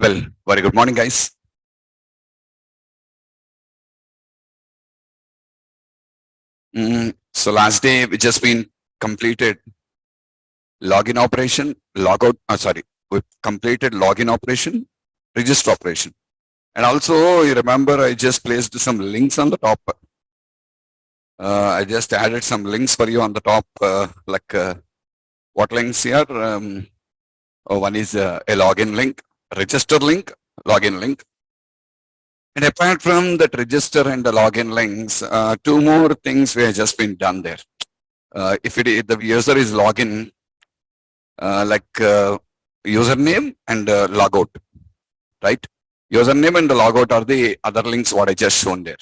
Well, very good morning, guys. So last day we just been completed login operation, logout. Sorry, we completed login operation, register operation, and also you remember I just placed some links on the top. I just added some links for you on the top, what links here? One is a login link, register link, login link. And apart from that register and the login links, two more things we have just been done there. If the user is login, username and logout, right? Username and the logout are the other links what I just shown there.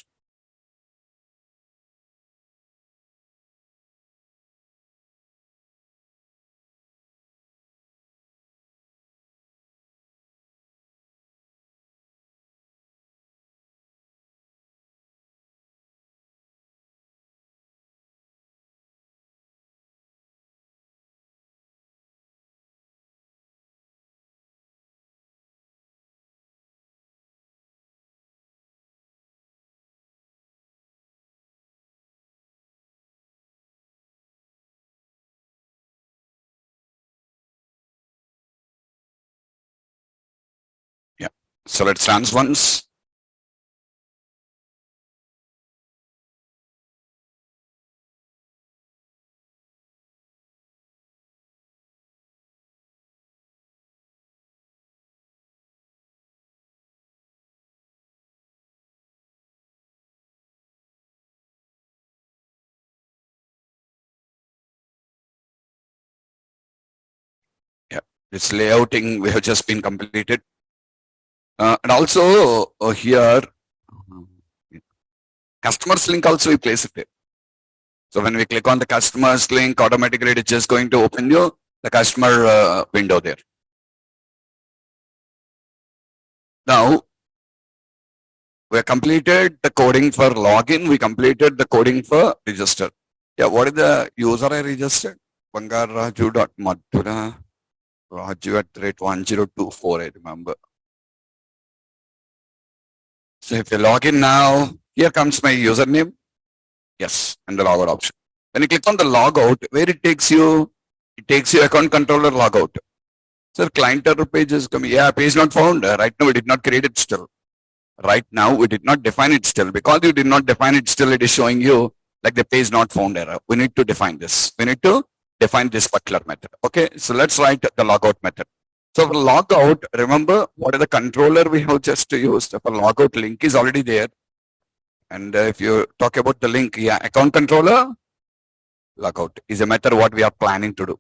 Yeah. So let's run once. Yeah. This layouting we have just been completed. And also here, customers link also we place it there. So when we click on the customers link, automatically it's just going to open you the customer window there. Now, we completed the coding for login. We completed the coding for register. Yeah, what is the user I registered? Bangarraju.madhura Raju at @1024, I remember. So if you log in now, here comes my username. Yes, and the logout option. When you click on the logout, where it takes you account controller logout. So client error page is coming. Yeah, page not found. Right now we did not create it still. Right now we did not define it still. Because you did not define it still, it is showing you like the page not found error. We need to define this. We need to define this particular method. Okay, so let's write the logout method. So for logout, remember what is the controller we have just used for logout link is already there. And if you talk about the link, yeah, account controller logout is a method what we are planning to do.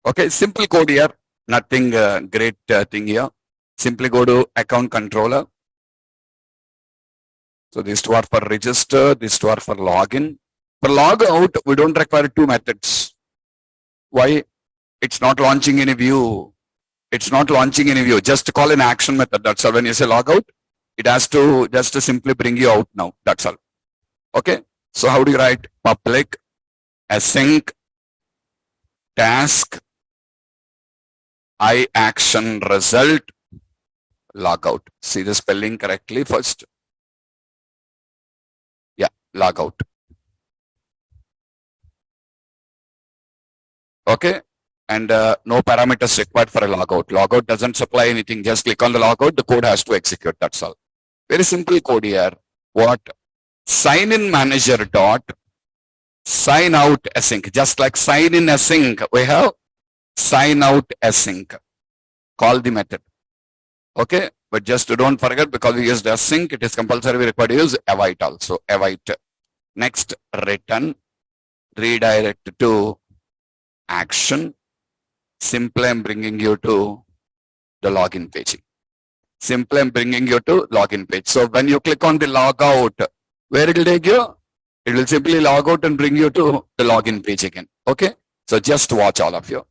Okay, simple code here, nothing great thing here. Simply go to account controller. So these two are for register, these two are for login. For logout, we don't require two methods. Why? It's not launching any view. It's not launching any view. Just call an action method. That's all. When you say logout, it has to just to simply bring you out now. That's all. Okay. So how do you write? Public async task I action result logout. See the spelling correctly first. Yeah, logout. Okay. And no parameters required for a logout. Logout doesn't supply anything. Just click on the logout. The code has to execute. That's all. Very simple code here. What? Sign in manager dot sign out async. Just like sign in async, we have sign out async. Call the method. Okay. But just don't forget, because we used async, it is compulsory we require to use await also. Await. Next, return. Redirect to action. Simply I'm bringing you to the login page. Simply I'm bringing you to login page. So when you click on the logout, where it will take you? It will simply log out and bring you to the login page again. Okay. So just watch all of you.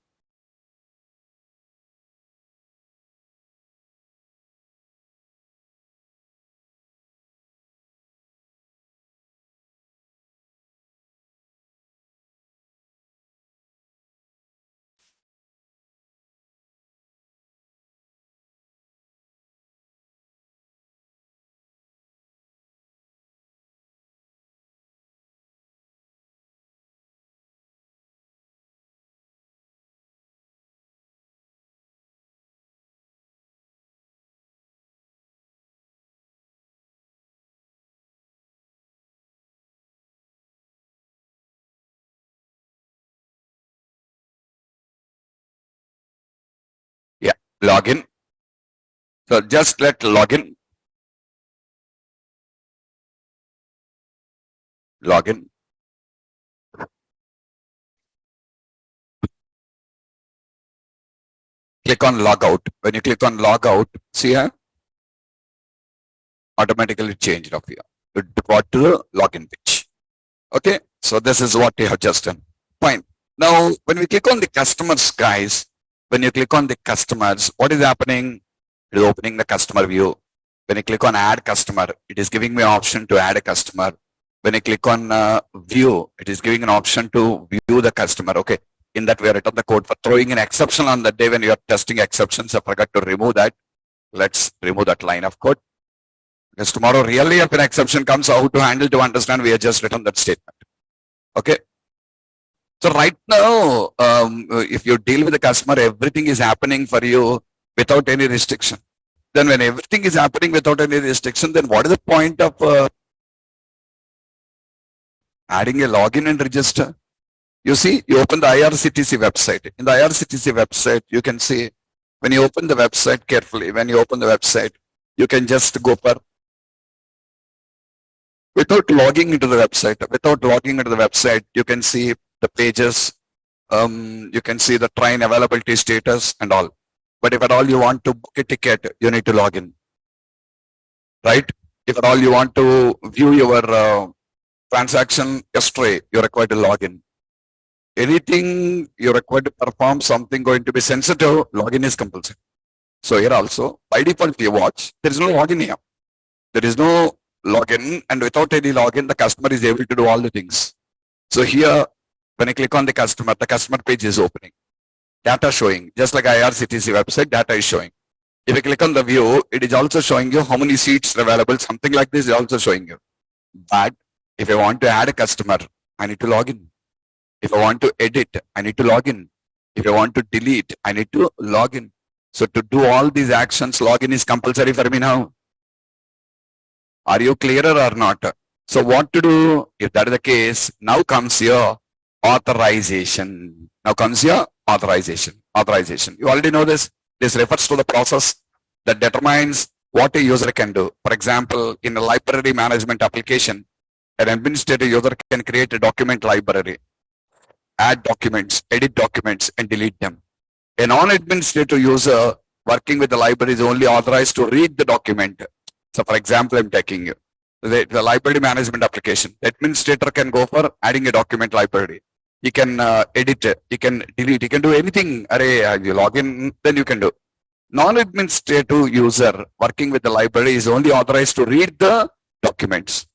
login. So just let login. Login. Click on logout. When you click on logout, see here, automatically changed up here. It got to the login page. Okay, so this is what you have just done. Fine. Now, when we click on the customers, guys, when you click on the customers, what is happening? It is opening the customer view. When you click on add customer, it is giving me an option to add a customer. When I click on view, it is giving an option to view the customer. Okay, in that we have written the code for throwing an exception on the day when you are testing exceptions. I forgot to remove that. Let's remove that line of code. Because tomorrow really if an exception comes, how to handle to understand, we have just written that statement. Okay. So right now, if you deal with the customer, everything is happening for you without any restriction. Then when everything is happening without any restriction, then what is the point of adding a login and register? You see, you open the IRCTC website. In the IRCTC website, you can see when you open the website carefully, when you open the website, you can just go for without logging into the website. Without logging into the website, you can see the pages, you can see the train availability status and all. But if at all you want to book a ticket, you need to log in, right? If at all you want to view your transaction history, you're required to log in. Anything you're required to perform something going to be sensitive, login is compulsory. So here also, by default, if you watch, there is no login here. There is no login, and without any login, the customer is able to do all the things. So here, when I click on the customer page is opening. Data showing, just like IRCTC website, data is showing. If you click on the view, it is also showing you how many seats are available. Something like this is also showing you. But if I want to add a customer, I need to log in. If I want to edit, I need to log in. If I want to delete, I need to log in. So to do all these actions, login is compulsory for me now. Are you clearer or not? So what to do? If that is the case, now comes your authorization. Now comes your authorization. Authorization. You already know this. This refers to the process that determines what a user can do. For example, in a library management application, an administrator user can create a document library, add documents, edit documents, and delete them. A non-administrator user working with the library is only authorized to read the document. So for example, I'm taking the library management application. The administrator can go for adding a document library. He can edit it, he can delete, he can do anything. You log in, then you can do. Non-administrative user working with the library is only authorized to read the documents.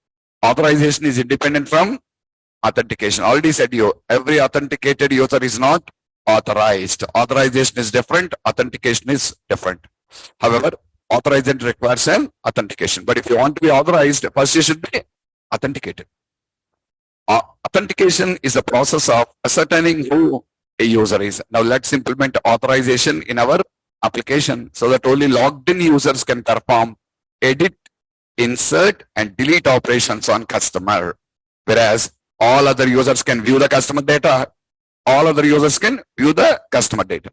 Authorization is independent from authentication. Already said you, every authenticated user is not authorized. Authorization is different, authentication is different. However, authorization requires an authentication. But if you want to be authorized, first you should be authenticated. Authentication is the process of ascertaining who a user is. Now let's implement authorization in our application so that only logged in users can perform edit, insert, and delete operations on customer. Whereas all other users can view the customer data. All other users can view the customer data.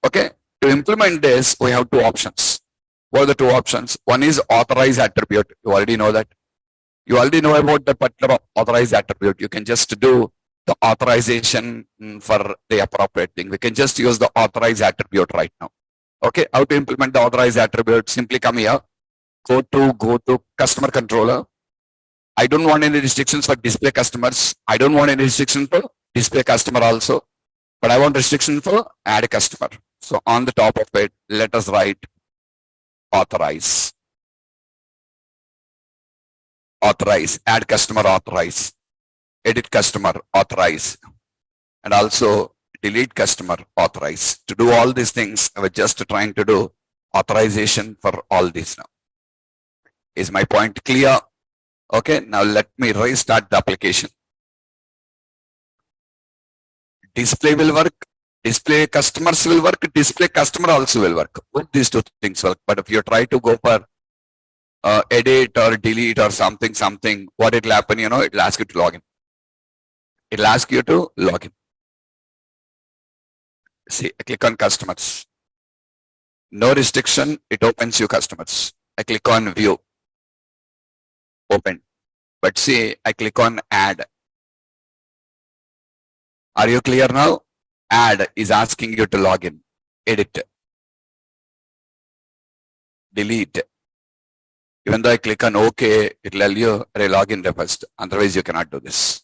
Okay. To implement this, we have two options. What are the two options? One is authorize attribute. You already know that. You already know about the particular authorized attribute. You can just do the authorization for the appropriate thing. We can just use the authorized attribute right now. Okay, how to implement the authorized attribute? Simply come here, go to customer controller. I don't want any restrictions for display customers. I don't want any restrictions for display customer also, but I want restriction for add customer. So on the top of it, let us write authorize. Authorize, add customer, authorize, edit customer, authorize, and also delete customer, authorize. To do all these things, I was just trying to do authorization for all these now. Is my point clear? Okay, now let me restart the application. Display will work, display customers will work, display customer also will work. Both these two things work. But if you try to go for edit or delete or something, what it will happen, it will ask you to log in. It will ask you to log in. See, I click on customers. No restriction, it opens you customers. I click on view, open. But see, I click on add. Are you clear now? Add is asking you to log in, edit, delete. Even though I click on OK, it'll tell you log in first. Otherwise, you cannot do this.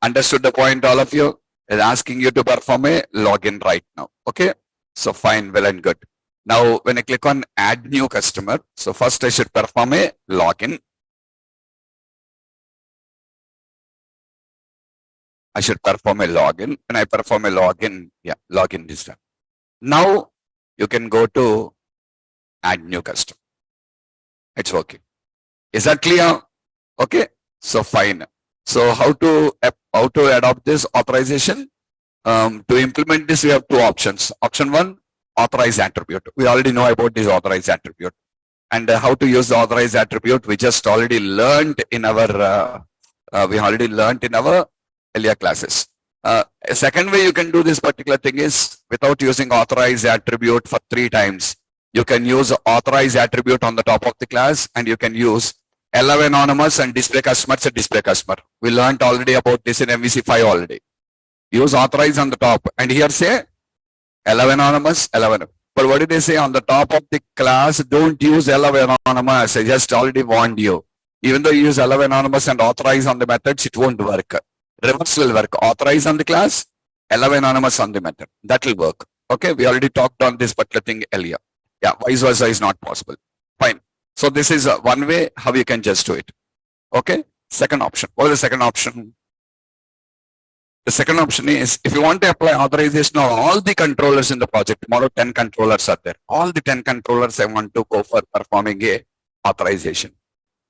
Understood the point, all of you? It's asking you to perform a login right now. Okay. So fine, well and good. Now, when I click on add new customer, so first I should perform a login. I should perform a login. When I perform a login, yeah, login is done. Now you can go to add new customer. It's working. Is that clear? Okay. So fine. So how to adopt this authorization? To implement this, we have two options. Option one, authorize attribute. We already know about this authorize attribute. And how to use the authorize attribute, we just already learned in our earlier classes. A second way you can do this particular thing is without using authorize attribute for 3 times. You can use authorize attribute on the top of the class, and you can use allow anonymous and display customer to display customer. We learned already about this in MVC5 already. Use authorize on the top, and here say allow anonymous, allow anonymous. But what did they say on the top of the class? Don't use allow anonymous. I just already warned you. Even though you use allow anonymous and authorize on the methods, it won't work. Reverse will work. Authorize on the class, allow anonymous on the method. That will work. Okay, we already talked on this particular thing earlier. Yeah, vice versa is not possible. Fine. So this is one way how you can just do it. Okay. Second option. What is the second option? The second option is if you want to apply authorization on all the controllers in the project, tomorrow 10 controllers are there. All the 10 controllers I want to go for performing a authorization.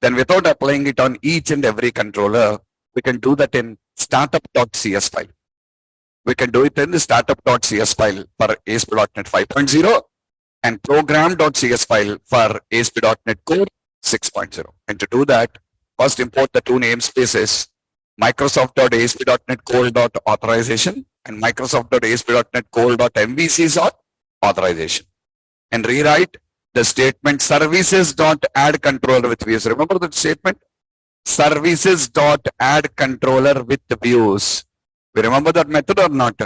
Then without applying it on each and every controller, we can do that in startup.cs file. We can do it in the startup.cs file for ASP.NET 5.0 and program.cs file for ASP.NET Core 6.0. And to do that, first import the two namespaces, Microsoft.ASP.NET Core.authorization and Microsoft.ASP.NET Core.MVCs.authorization. And rewrite the statement services.add controller with views. Remember that statement? Services.add controller with views. We remember that method or not?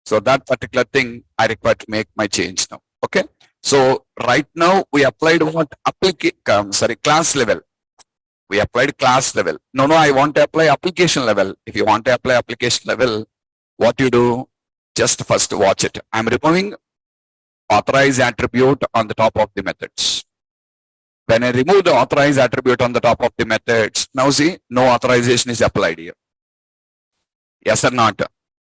So that particular thing I require to make my change now. Okay. So right now we applied what? Class level. We applied class level. No, I want to apply application level. If you want to apply application level, what you do? Just first watch it. I'm removing authorize attribute on the top of the methods. When I remove the authorize attribute on the top of the methods, now see, no authorization is applied here. Yes or not?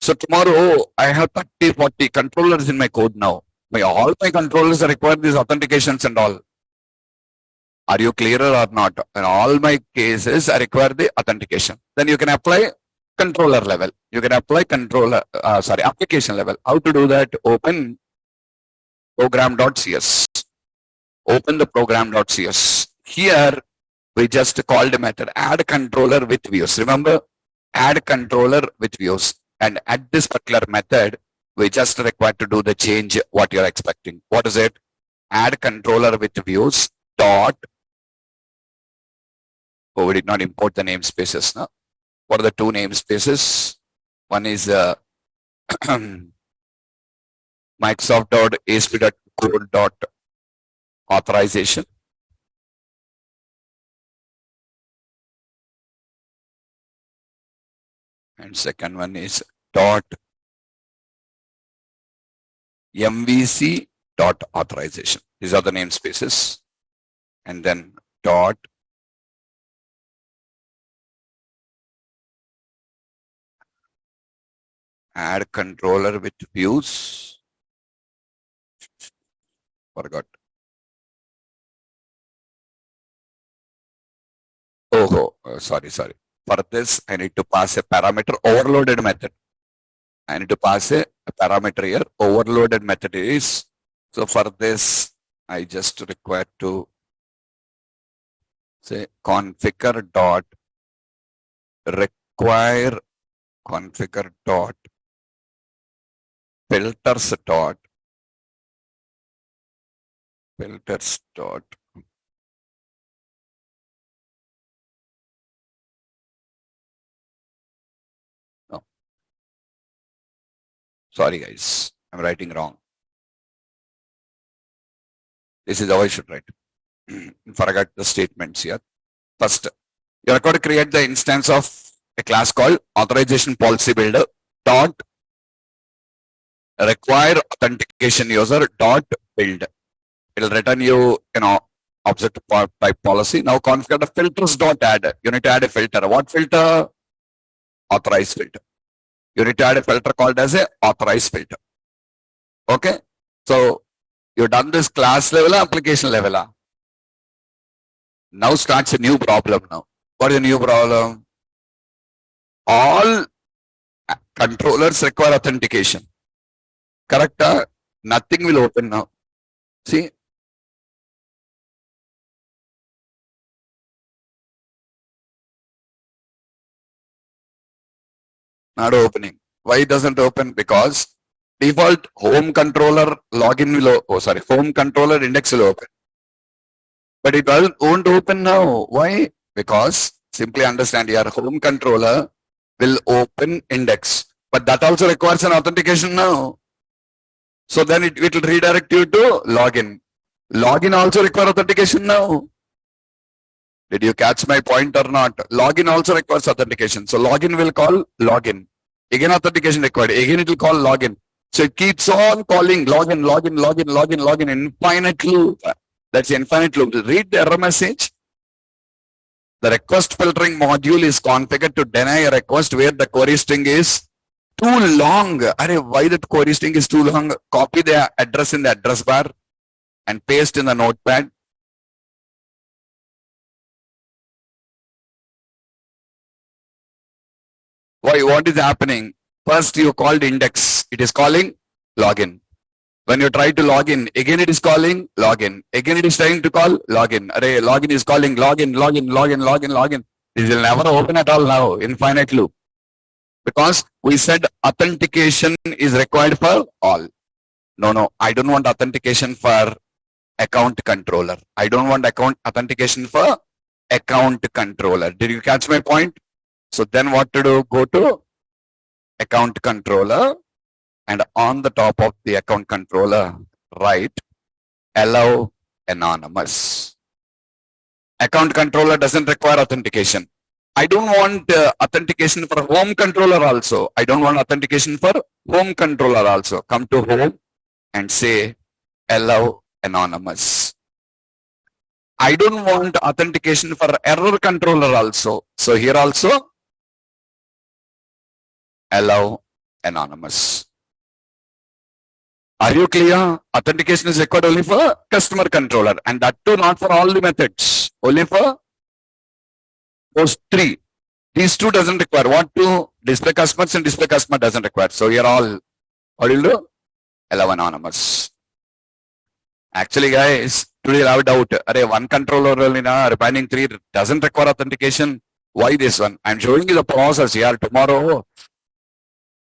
So tomorrow I have 30, 40 controllers in my code now. All my controllers require these authentications and all. Are you clearer or not? In all my cases, I require the authentication. Then you can apply controller level. You can apply application level. How to do that? Open program.cs. Open the program.cs. Here, we just called a method add controller with views. Remember, add controller with views. And at this particular method, we just require to do the change what you're expecting. What is it? Add controller with views dot. Oh, we did not import the namespaces. No? What are the two namespaces? One is Microsoft.ASP.Core.authorization. And second one is .mvc.authorization. These are the namespaces. And then add controller with views. Forgot. Sorry. For this, I need to pass a parameter overloaded method. I need to pass a parameter here. Overloaded method is, so for this, I just require to say configure dot require configure dot filters dot filters dot. No, sorry guys, I'm writing wrong. This is how I should write. Forgot the statements here. First, you're going to create the instance of a class called authorization policy builder dot require authentication user dot build. It'll return you, object type policy. Now configure the filters dot add. You need to add a filter. What filter? Authorized filter. You need to add a filter called as a authorized filter. Okay. So you've done this class level, application level. Now starts a new problem now. What is the new problem? All controllers require authentication. Correct? Nothing will open now. See? Not opening. Why it doesn't open? Because default home controller login will, home controller index will open. But it won't open now. Why? Because simply understand your home controller will open index. But that also requires an authentication now. So then it will redirect you to login. Login also requires authentication now. Did you catch my point or not? Login also requires authentication. So login will call login. Again authentication required. Again it will call login. So it keeps on calling login, login, login, login, login, infinite loop. That's infinite loop. Read the error message. The request filtering module is configured to deny a request where the query string is too long. Why that query string is too long? Copy the address in the address bar and paste in the notepad. Why? What is happening? First you called index. It is calling login. When you try to log in, again it is calling login. Again it is trying to call login. Login is calling login, login, login, login, login. This will never open at all now. Infinite loop. Because we said authentication is required for all. No, I don't want authentication for account controller. I don't want authentication for account controller. Did you catch my point? So then what to do? Go to account controller and on the top of the account controller, write allow anonymous. Account controller doesn't require authentication. I don't want authentication for home controller also. I don't want authentication for home controller also. Come to home and say allow anonymous. I don't want authentication for error controller also. So here also allow anonymous. Are you clear? Authentication is required only for customer controller and that too not for all the methods. Only for those three. These two doesn't require. What to? Display customers and display customer doesn't require. So here all, what will do? Allow anonymous. Actually guys, today I have a doubt. One controller only remaining three doesn't require authentication. Why this one? I'm showing you the process here. Tomorrow,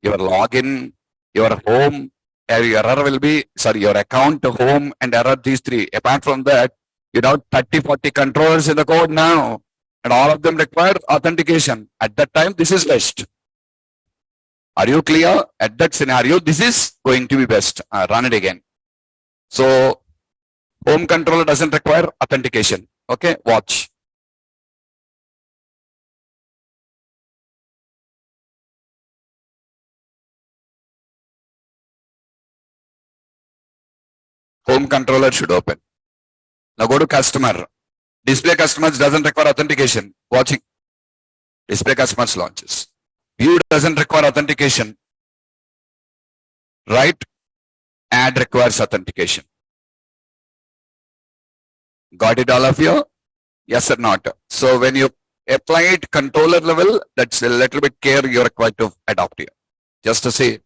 your login, your home, your error will be, your account, home and error, these three. Apart from that, you have 30, 40 controllers in the code now. And all of them require authentication. At that time, this is best. Are you clear? At that scenario, this is going to be best. Run it again. So, home controller doesn't require authentication. Okay, watch. Home controller should open. Now go to customer. Display customers doesn't require authentication. Watching. Display customers launches. View doesn't require authentication. Right? Add requires authentication. Got it all of you? Yes or not? So when you apply it controller level, that's a little bit care you're required to adopt here. Just to say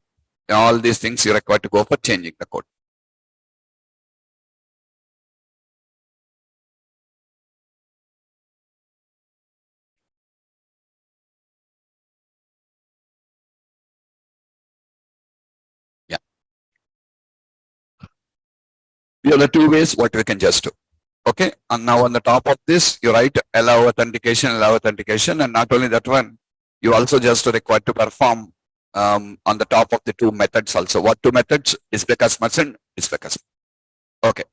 all these things you're required to go for changing the code. Yeah. The other two ways what we can just do. Okay, and now on the top of this, you write allow authentication, and not only that one, you also just required to perform on the top of the two methods also. What two methods? Display customers and display customer. Okay,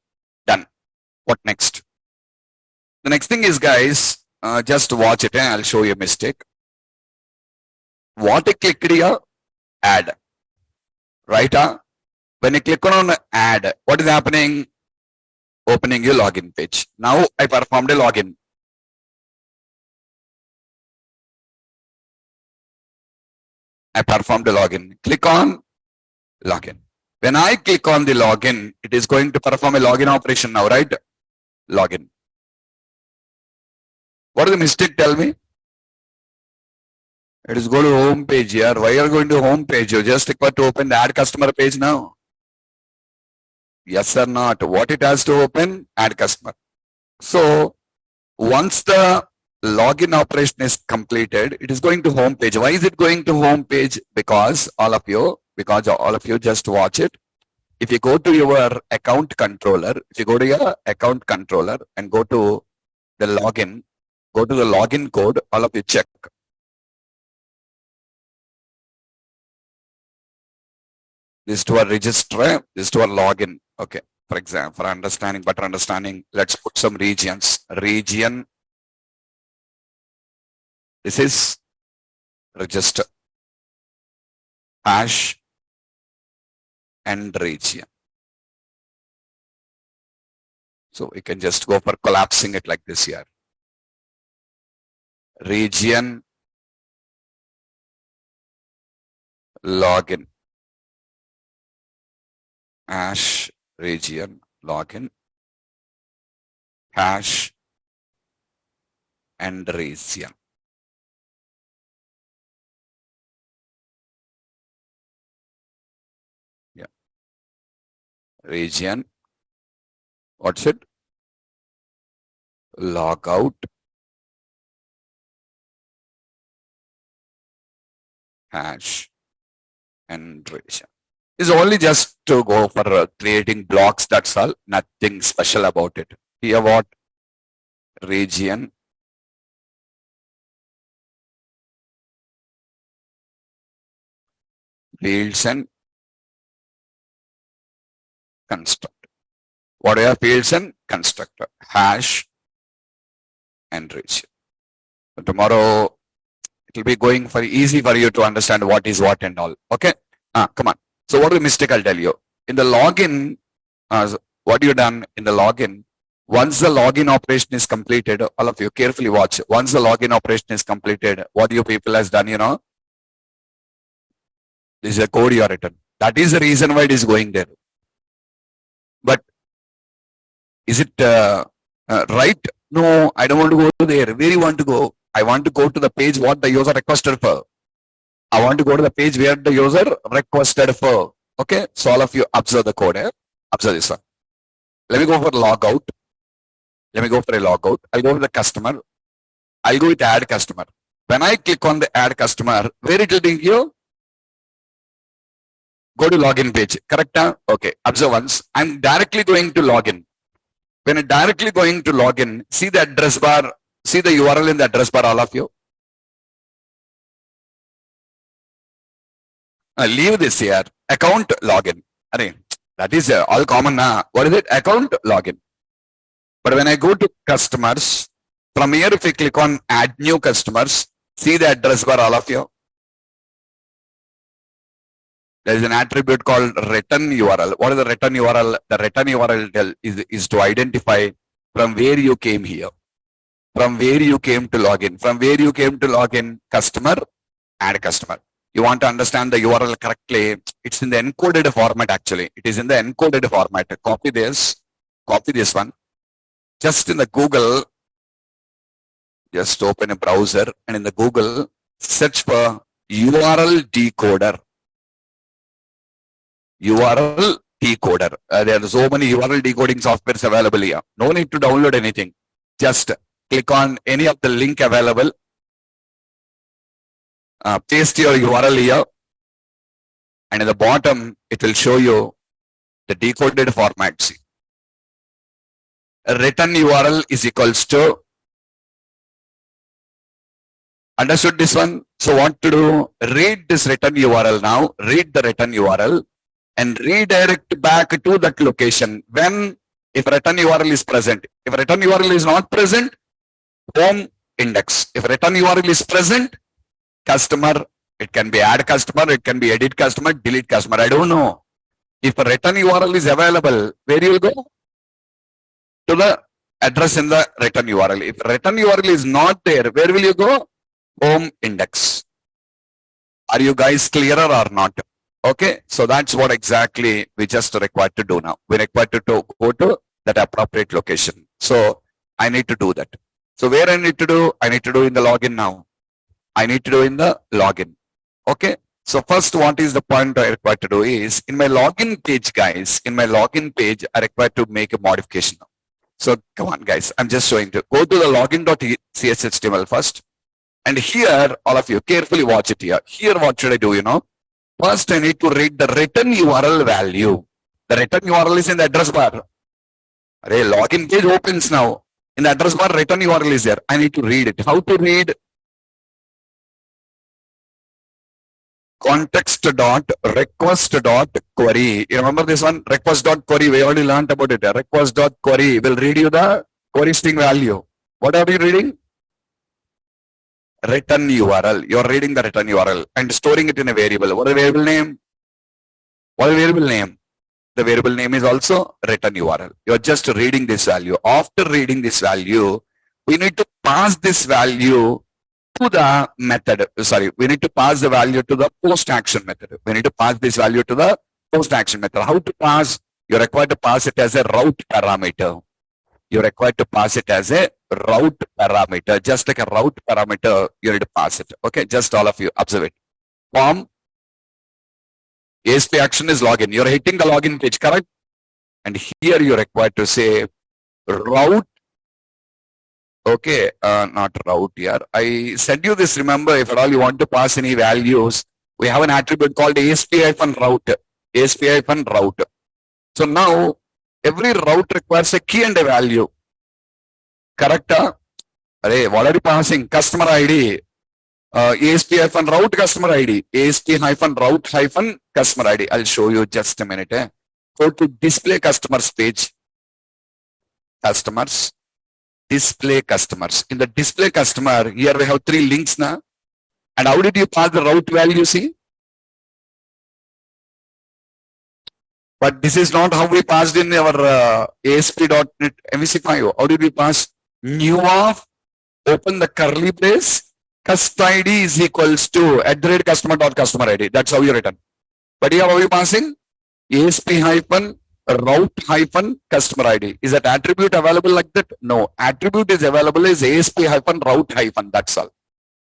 done. What next? The next thing is, guys, just watch it and I'll show you a mistake. What you click here? Add. Right? When you click on add, what is happening? Opening your login page. Now I performed a login. I performed a login. Click on login. When I click on the login, it is going to perform a login operation now, right? Login. What is the mistake? Tell me. It is go to home page here. Why are you going to home page? You just require to open the add customer page now. Yes or not? What it has to open? Add customer. So once the login operation is completed, it is going to home page. Why is it going to home page? Because all of you just watch it. If you go to your account controller, and go to the login, go to the login code, all of you check. This to our register, this to our login. Okay, for example, for understanding, better understanding, let's put some regions. Region. This is register. Hash and region. So we can just go for collapsing it like this here. Region. Login. Hash, region, login, hash, and region. Yeah. Region. What's it? Logout, hash, and region. Is only just to go for creating blocks, that's all. Nothing special about it. Here what? Region. Fields and constructor. What are fields and constructor? Hash and region. So tomorrow it will be going for easy for you to understand what is what and all. Okay? Come on. So what is the mistake I'll tell you? In the login, what you done in the login, once the login operation is completed, all of you carefully watch. Once the login operation is completed, what you people has done, you know? This is a code you are written. That is the reason why it is going there. But is it right? No, I don't want to go there. Where you want to go? I want to go to the page what the user requested for. I want to go to the page where the user requested for. Okay, so all of you observe the code here. Observe this one. Let me go for logout. Let me go for a logout. I'll go to the customer. I'll go with add customer. When I click on the add customer, where it will bring you? Go to login page. Correct? Okay. Observe once. I'm directly going to login. When I'm directly going to login, see the address bar. See the URL in the address bar, all of you. Leave this here. Account login. That is all common now. What is it? Account login. But when I go to customers, from here if you click on add new customers, see the address bar, all of you. There is an attribute called return URL. What is the return URL? The return URL is to identify from where you came here. From where you came to login. From where you came to login, customer, add customer. You want to understand the URL correctly. It's in the encoded format actually. It is in the encoded format. Copy this one. Just in the Google, just open a browser and in the Google, search for URL decoder. URL decoder. There are so many URL decoding softwares available here. No need to download anything. Just click on any of the link available. Paste your URL here, and at the bottom it will show you the decoded format. See, return URL is equals to, understood this one? So what to do? Read this return URL now, read the return URL and redirect back to that location when, if return URL is present. If return URL is not present, home index. If return URL is present, customer, it can be add customer, it can be edit customer, delete customer, I don't know. If a return URL is available, where you will go? To the address in the return URL. If return URL is not there, where will you go? Home index. Are you guys clearer or not? Okay, so that's what exactly we just required to do now. We required to go to that appropriate location. So I need to do that. So where I need to do? I need to do in the login now. I need to do in the login. Okay, so first what is the point I require to do is, in my login page, guys, in my login page, I require to make a modification. So come on, guys, I'm just showing to go to the login.cshtml first. And here, all of you, carefully watch it here. Here, what should I do, you know? First, I need to read the return URL value. The return URL is in the address bar. Array, login page opens now. In the address bar, return URL is there. I need to read it. How to read? Context.request.query. You remember this one? Request.query. We already learned about it. Request.query will read you the query string value. What are you reading? Return URL. You're reading the return URL and storing it in a variable. What is the variable name? What is the variable name? The variable name is also return URL. You're just reading this value. After reading this value, we need to pass this value to the method. Sorry, we need to pass the value to the post action method. We need to pass this value to the post action method. How to pass? You're required to pass it as a route parameter. You're required to pass it as a route parameter. Just like a route parameter, you need to pass it. Okay, just all of you observe it. Form ASP action is login. You're hitting the login page, correct? And here you're required to say route. Okay, not route here. I said you this, remember, if at all you want to pass any values, we have an attribute called ASP-route. ASP-route. So now, every route requires a key and a value. Correct? Array, what are you passing? Customer ID. ASP-route customer ID. ASP-route customer ID. I'll show you just a minute. Go to display customers page. Customers. Display customers. In the display customer, here we have 3 links now. And how did you pass the route value, see? But this is not how we passed in our ASP.NET MVC5. How did we pass? New of, open the curly brace, cust ID is equals to @customer.customer ID. That's how you written. But here how are you passing? ASP-route-customer ID. Is that attribute available like that? No. Attribute is available as ASP-route-. That's all.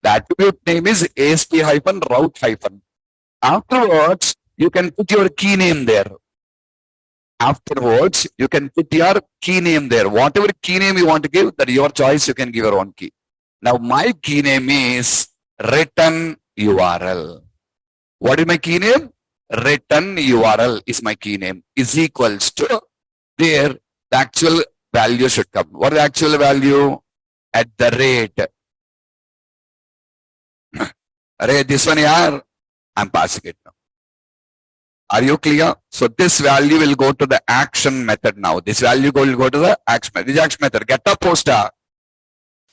The attribute name is ASP-route-. Afterwards, you can put your key name there. Afterwards, you can put your key name there. Whatever key name you want to give, that your choice, you can give your own key. Now, my key name is return URL. What is my key name? Return URL is my key name. Is equals to there, the actual value should come. What is the actual value? @ Array, this one here, I'm passing it now. Are you clear? So this value will go to the action method now. This value will go to the action method. Which action method? Get a poster.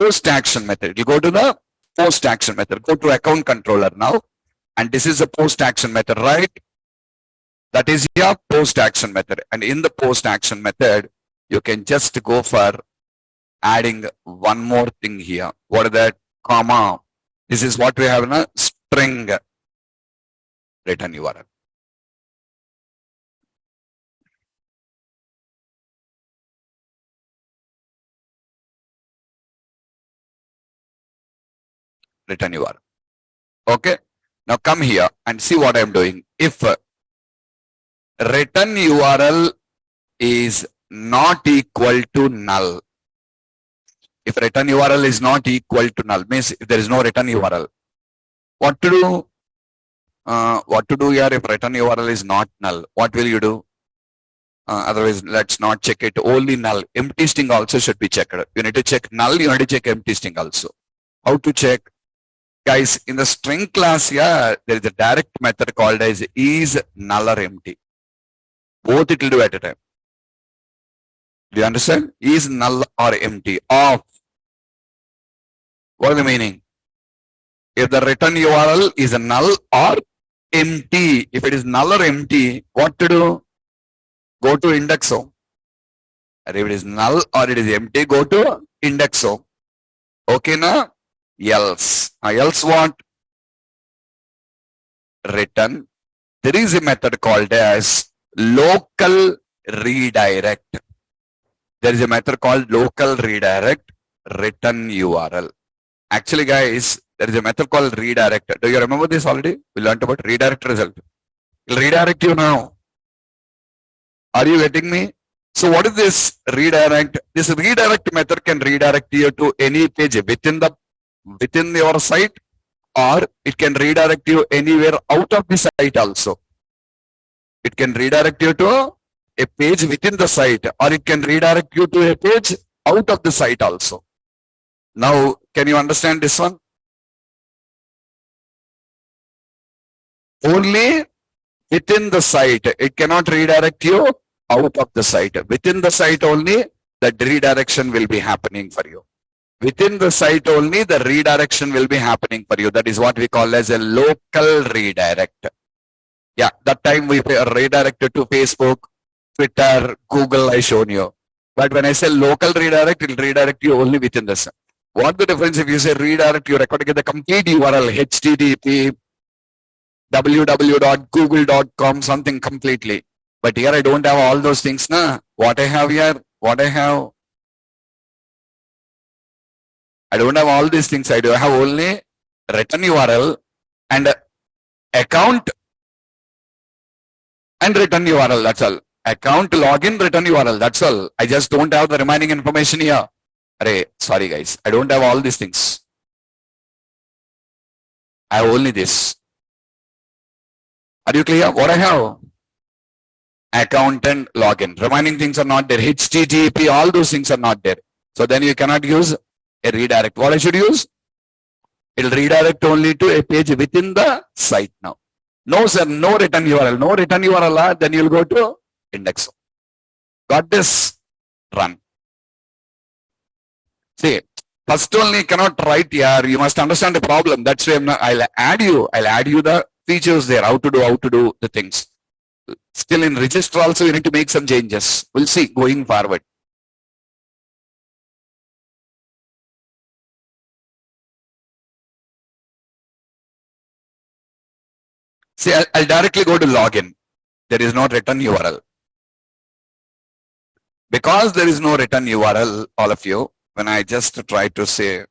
Post action method. You go to the post action method. Go to account controller now. And this is a post action method, right? That is your post action method. And in the post action method, you can just go for adding one more thing here. What is that? Comma. This is what we have in a string return URL. Return URL. Okay. Now come here and see what I'm doing. If return URL is not equal to null. If return URL is not equal to null, means if there is no return URL. What to do? What to do here if return URL is not null? What will you do? Otherwise, let's not check it. Only null. Empty string also should be checked. You need to check null. You need to check empty string also. How to check? Guys, in the string class, yeah, there is a direct method called as is null or empty. Both it will do at a time. Do you understand? Is null or empty. Of. What is the meaning? If the return URL is a null or empty. If it is null or empty, what to do? Go to indexo. If it is null or it is empty, go to indexo. Okay, na? Else. Else what? Return. There is a method called as local redirect. There is a method called local redirect return URL. Actually, guys, there is a method called redirect. Do you remember this already? We learned about redirect result. It will redirect you now. Are you getting me? So what is this redirect? This redirect method can redirect you to any page within your site, or it can redirect you anywhere out of the site also. It can redirect you to a page within the site, or it can redirect you to a page out of the site also. Now, can you understand this one? Only within the site. It cannot redirect you out of the site. Within the site only, the redirection will be happening for you. Within the site only, the redirection will be happening for you. That is what we call as a local redirect. Yeah, that time we redirected to Facebook, Twitter, Google, I shown you. But when I say local redirect, it will redirect you only within the site. What the difference if you say redirect, you're recording the complete URL, HTTP, www.google.com, something completely. But here I don't have all those things. Nah. What I have here, I don't have all these things. I do have only return URL and account and return URL. That's all. Account, login, return URL. That's all. I just don't have the remaining information here. Array, sorry guys. I don't have all these things. I have only this. Are you clear? What I have? Account and login. Remaining things are not there. HTTP, all those things are not there. So then you cannot use a redirect. What I should use? It will redirect only to a page within the site now. No, sir, no return URL. No return URL, then you'll go to index. Got this? Run. See, first only cannot write here. You must understand the problem. That's why I'll add you the features there, how to do the things. Still in register also, you need to make some changes. We'll see going forward. See, I'll directly go to login. There is no return URL. Because there is no return URL, all of you, when I just try to say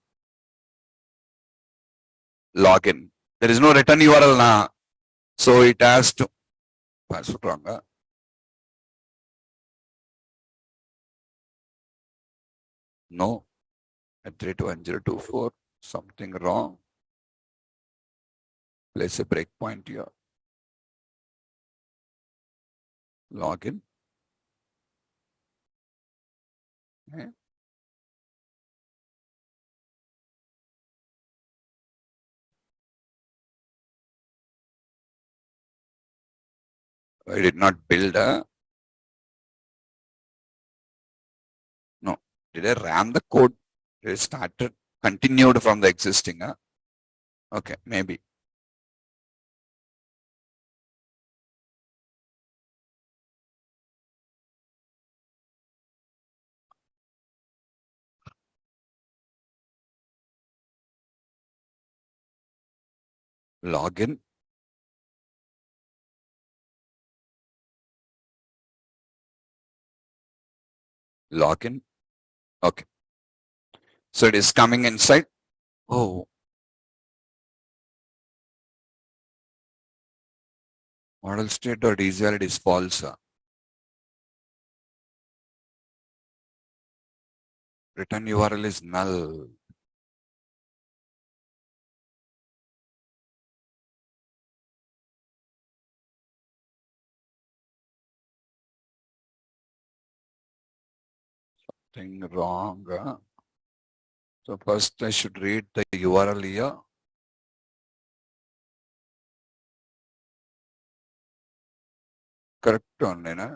login, there is no return URL now. So it has to password wrong. No, at 321024, something wrong. Place a breakpoint here. Login. Okay. I did not build a. No, did I ran the code? It started, continued from the existing. Okay, maybe. Login. Login. Okay. So it is coming inside. Oh. Model state.easy is false. Return URL is null. Thing wrong. So first I should read the URL here. Correct only, na?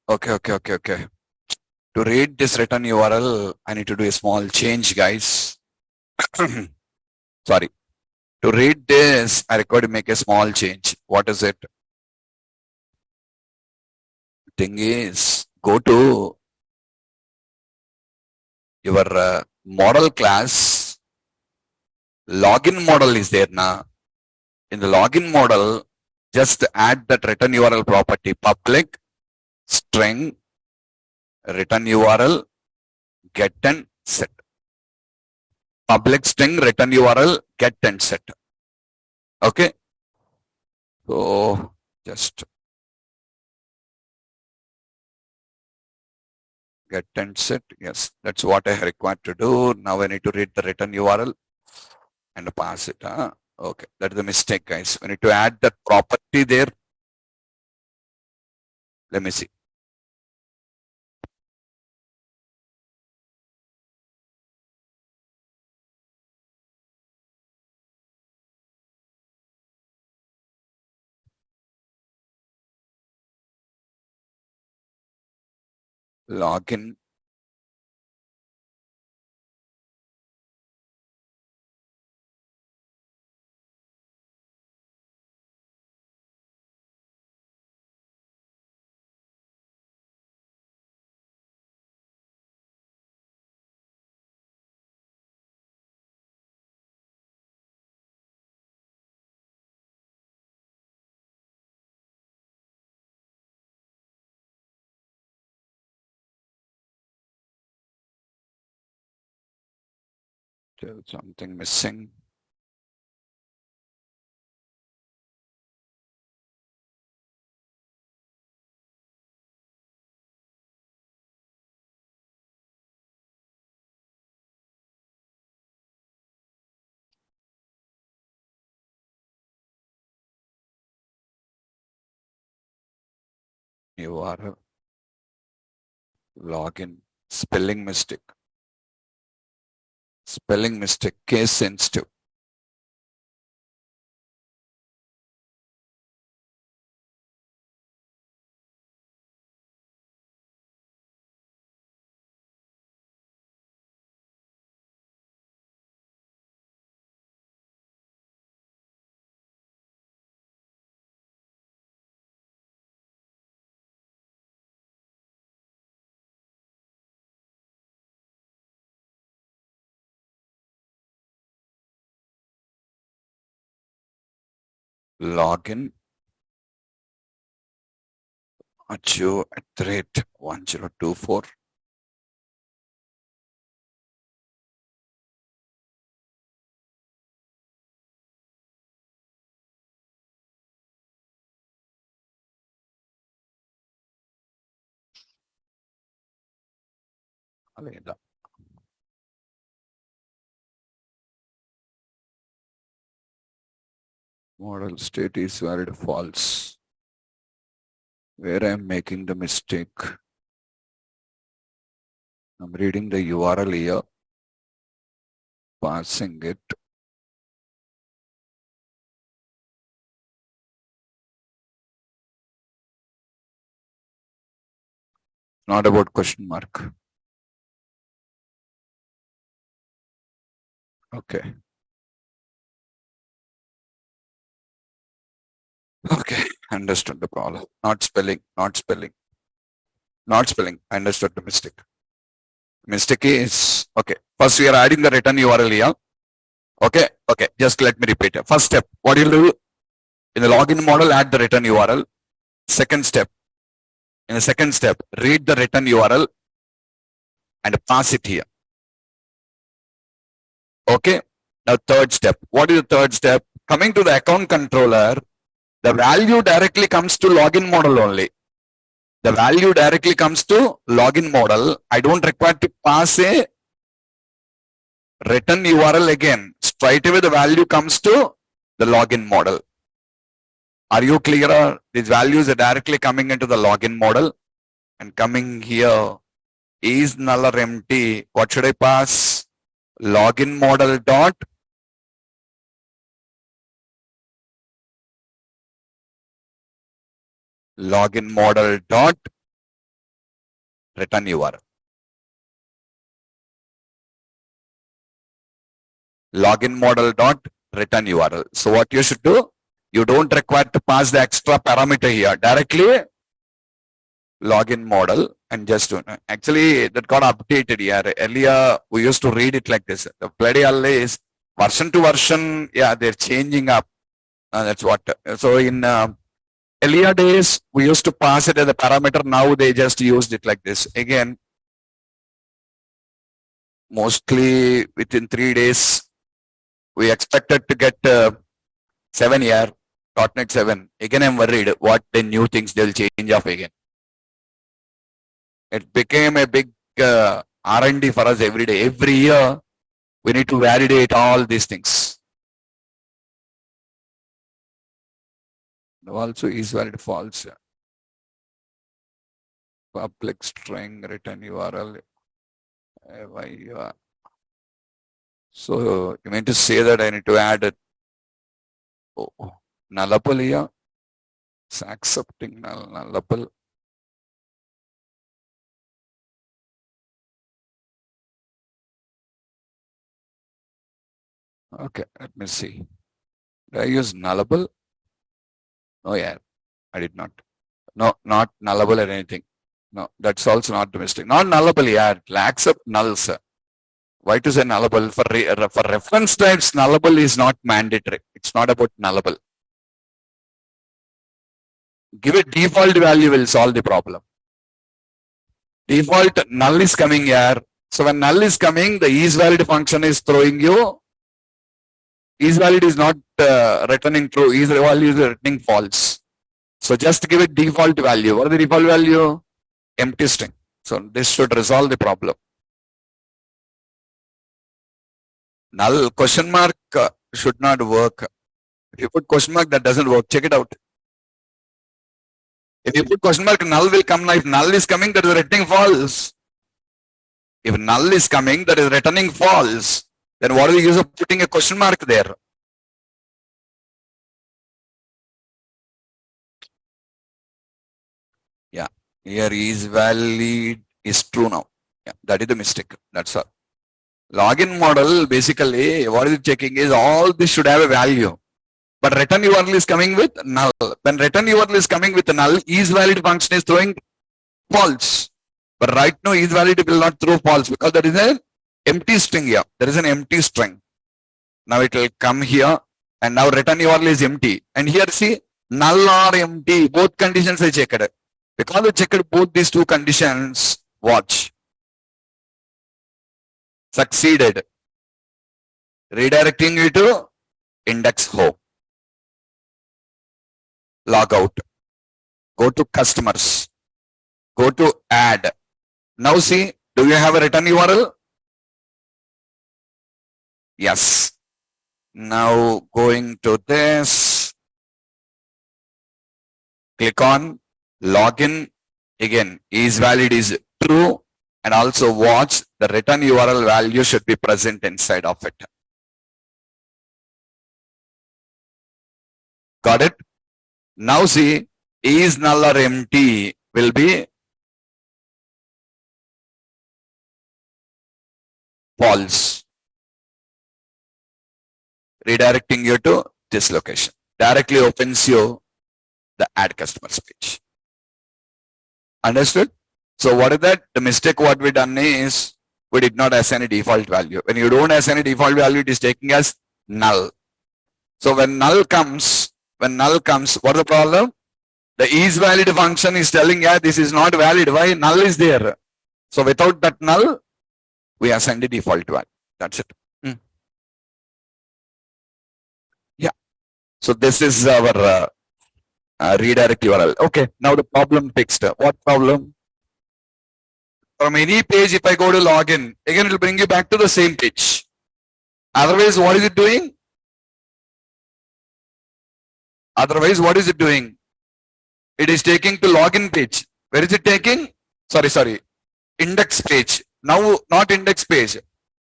Okay. To read this written URL, I need to do a small change, guys. Sorry. To read this, I require to make a small change. What is it? Thing is, go to your model class. Login model is there now. In the login model, just add that return URL property, public string return URL get and set. Public string return URL get and set. Okay. So just get and set. Yes, that's what I required to do. Now I need to read the return URL and pass it. Okay, that's the mistake, guys. We need to add that property there. Let me see. Login. There's something missing. URL. Login. Spelling mistake. Spelling mistake. Case sensitive. Login. Achu@1024. Aleda. Model state is valid false. Where I am making the mistake. I'm reading the URL here, passing it. Not about question mark. Okay. Okay, understood the problem. Not spelling. I understood the mistake. Mistake is, okay. First we are adding the return URL here. Okay, just let me repeat it. First step, what you'll do? In the login model, add the return URL. Second step, in the second step, read the return URL and pass it here. Okay, now third step. What is the third step? Coming to the account controller, the value directly comes to login model only. The value directly comes to login model. I don't require to pass a return URL again. Straight away the value comes to the login model. Are you clear? These values are directly coming into the login model and coming here is null or empty. What should I pass? Login model dot login model dot return URL. Login model dot return URL. So what you should do? You don't require to pass the extra parameter here. Directly login model and just do. Actually that got updated here. Earlier we used to read it like this. The bloody hell is version to version. Yeah, they're changing up. That's what. So in earlier days we used to pass it as a parameter. Now they just used it like this. Again, mostly within 3 days we expected to get 7 year .NET 7. Again, I'm worried what the new things they'll change up again. It became a big R&D for us every day. Every year, we need to validate all these things. Also is valid false. Public string return URL. So you mean to say that I need to add it? Nullable here. It's accepting nullable. Okay, let me see. Did I use nullable? No, yeah, I did not. No, not nullable or anything. No, that's also not the mistake. Not nullable, yeah, it accept nulls. Why to say nullable? For reference types, nullable is not mandatory. It's not about nullable. Give a default value will solve the problem. Default null is coming here. So when null is coming, the isValid function is throwing you. IsValid is not returning true. IsValid is returning false. So just give it default value. What is the default value? Empty string. So this should resolve the problem. Null question mark should not work. If you put question mark, that doesn't work. Check it out. If you put question mark, null will come. If null is coming, that is returning false. If null is coming, that is returning false. Then what is the use of putting a question mark there? Yeah, here is valid is true now. Yeah, that is the mistake. That's all. Login model basically what is it checking is all this should have a value. But return URL is coming with null. When return URL is coming with null, isValid function is throwing false. But right now isValid will not throw false because there is an empty string here. There is an empty string. Now it will come here and now return URL is empty. And here see null or empty, both conditions I checked. Because I checked both these two conditions, watch. Succeeded. Redirecting you to index home. Log out. Go to customers. Go to add. Now see, do you have a return URL? Yes. Now going to this. Click on login. Again, isValid is true. And also watch the return URL value should be present inside of it. Got it? Now see, is null or empty will be false. Redirecting you to this location. Directly opens you the add customers page. Understood? So what is that? The mistake what we done is we did not assign a default value. When you don't assign a default value, it is taking as null. So when null comes, what is the problem? The isValid function is telling, yeah, this is not valid. Why? Null is there. So without that null, we assign the default value. That's it. Yeah. So this is our redirect URL. Okay. Now the problem fixed. What problem? From any page, if I go to login, again it will bring you back to the same page. Otherwise, what is it doing? Otherwise, what is it doing? It is taking to login page. Where is it taking? Sorry. index page. Now, not index page.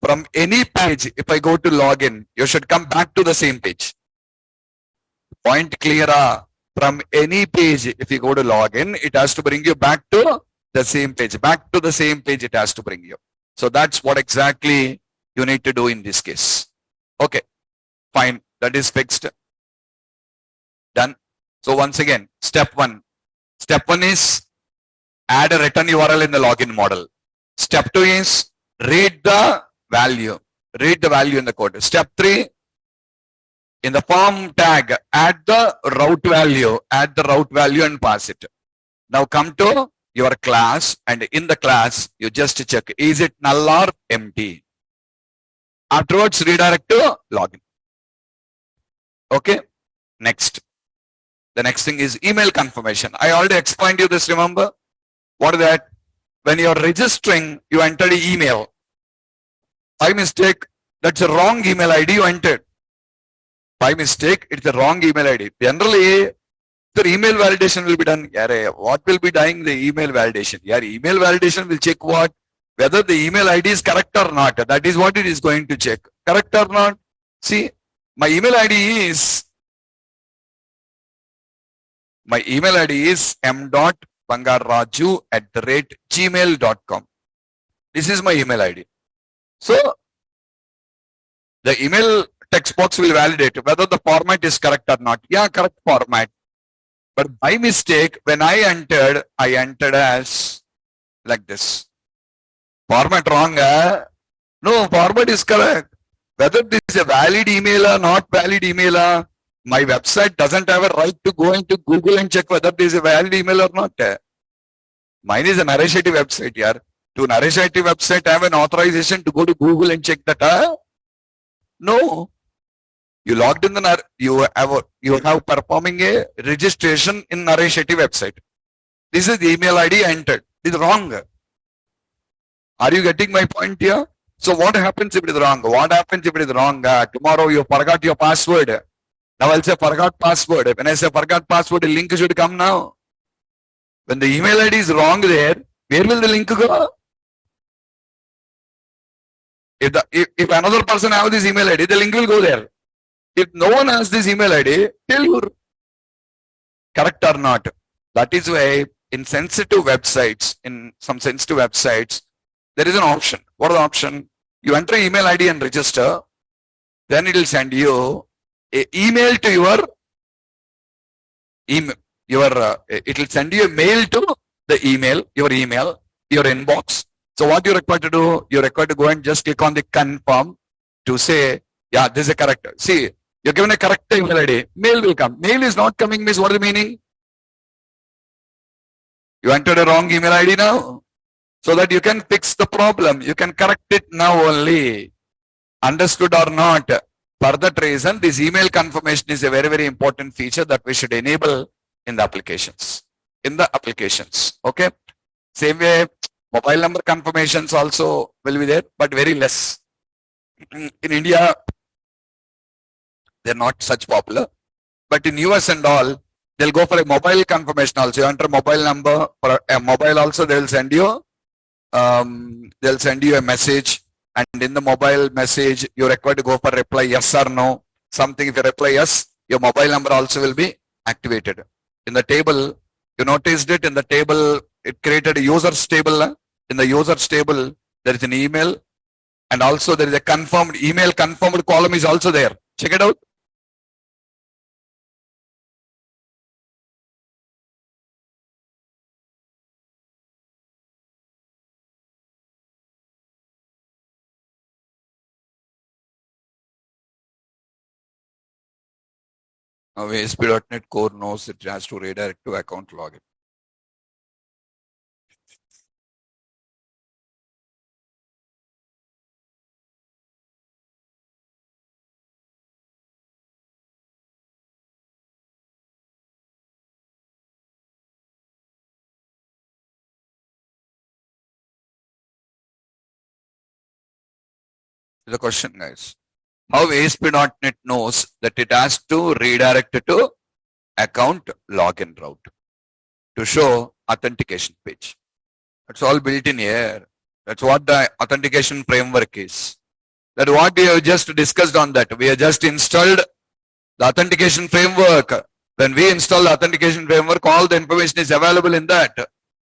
From any page, if I go to login, you should come back to the same page. Point clear. From any page, if you go to login, it has to bring you back to the same page. Back to the same page, it has to bring you. So that's what exactly you need to do in this case. Okay, fine. That is fixed. Done. So once again, step one. Step one is add a return URL in the login model. Step two is read the value. Read the value in the code. Step three, in the form tag, add the route value. Add the route value and pass it. Now come to your class, and in the class, you just check, is it null or empty? Afterwards, redirect to login. Okay, next. The next thing is email confirmation. I already explained you this, remember? What is that? When you're registering, you entered an email. By mistake, that's a wrong email ID you entered. By mistake, it's the wrong email ID. Generally, the email validation will be done. What will be doing the email validation? Email validation will check what? Whether the email ID is correct or not. That is what it is going to check. Correct or not? See, my email ID is m.bangarraju@gmail.com. This is my email ID. So, the email text box will validate whether the format is correct or not. Yeah, correct format. But by mistake, when I entered as like this. Format wrong. No, format is correct. Whether this is a valid email or not valid email, my website doesn't have a right to go into Google and check whether this is a valid email or not. Mine is a Nareshati website here. To Nareshati website, I have an authorization to go to Google and check that. No. You logged in the you have performing a registration in Nareshati website. This is the email ID entered. This is wrong. Are you getting my point here? So what happens if it is wrong? What happens if it is wrong? Tomorrow you forgot your password. Now I'll say forgot password. When I say forgot password, the link should come now. When the email ID is wrong there, where will the link go? If another person has this email ID, the link will go there. If no one has this email ID, tell you correct or not. That is why in sensitive websites, there is an option. What is the option? You enter email ID and register, then it will send you an email to your email. It will send you a mail to the email, your inbox. So what you require to do? You require to go and just click on the confirm to say, yeah, this is correct. See, you're given a correct email ID. Mail will come. Mail is not coming, means what is the meaning? You entered a wrong email ID now. So that you can fix the problem. You can correct it now only. Understood or not? For that reason, this email confirmation is a very, very important feature that we should enable in the applications. Okay. Same way, mobile number confirmations also will be there, but very less. In India, they're not such popular. But in US and all, they'll go for a mobile confirmation also. You enter mobile number, for a mobile also they'll send you a message, and in the mobile message, you're required to go for reply yes or no. Something, if you reply yes, your mobile number also will be activated. In the table, you noticed it, in the table, it created a users table. In the users table, there is an email, and also there is a confirmed email, confirmed column is also there. Check it out. Now ASP.NET Core knows it has to redirect to account login. The question, guys. How ASP.NET knows that it has to redirect to account login route to show authentication page. That's all built in here. That's what the authentication framework is. That what we have just discussed on that. We have just installed the authentication framework. When we install the authentication framework, all the information is available in that.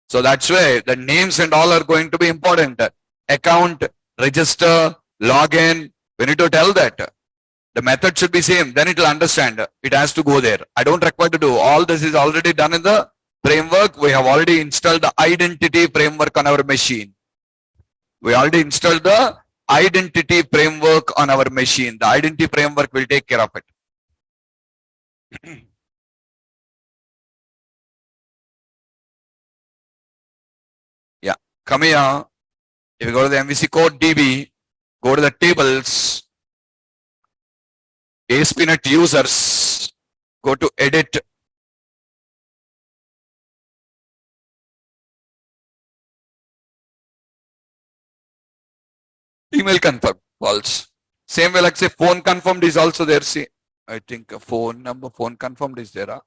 So that's why the names and all are going to be important. Account, register, login. We need to tell that. The method should be same. Then it will understand. It has to go there. I don't require to do. All this is already done in the framework. We have already installed the identity framework on our machine. We already installed the identity framework on our machine. The identity framework will take care of it. Yeah, come here. If you go to the MVC code DB, go to the tables, Asp Net users, go to edit. Email confirm, false. Same way like say phone confirmed is also there. See, I think a phone number, phone confirmed is there.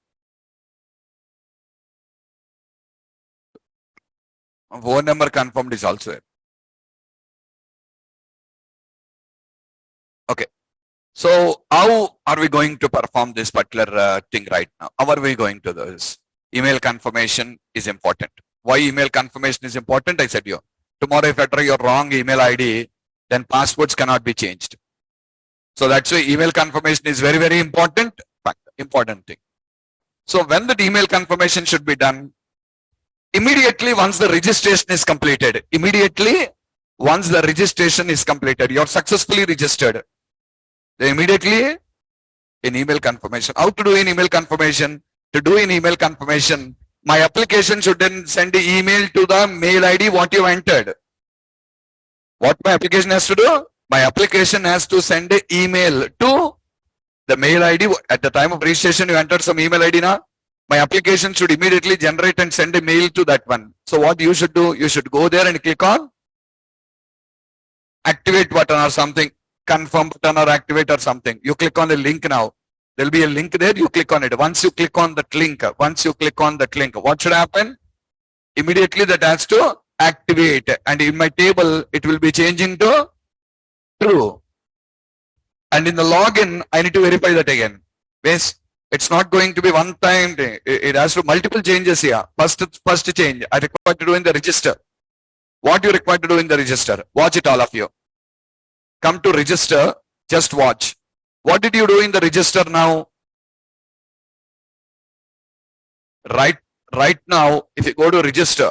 Phone number confirmed is also there. Okay. So how are we going to perform this particular thing right now? How are we going to do this? Email confirmation is important. Why email confirmation is important? I said you. Tomorrow if I try your wrong email ID, then passwords cannot be changed. So that's why email confirmation is very, very important thing. So when the email confirmation should be done, immediately once the registration is completed, you're successfully registered. Then immediately in email confirmation. How to do in email confirmation? To do in email confirmation, my application should then send an email to the mail ID what you entered. What my application has to do? My application has to send an email to the mail ID. At the time of registration, you entered some email ID now. My application should immediately generate and send a mail to that one. So what you should do? You should go there and click on activate button or something. Confirm button or activate or something. You click on the link now. There will be a link there. You click on it. Once you click on that link, what should happen? Immediately that has to activate. And in my table, it will be changing to true. And in the login, I need to verify that again. Yes, it's not going to be one time thing. It has to multiple changes here. First change, I require to do in the register. What you require to do in the register? Watch it all of you. Come to register, just watch. What did you do in the register now? Right now, if you go to register,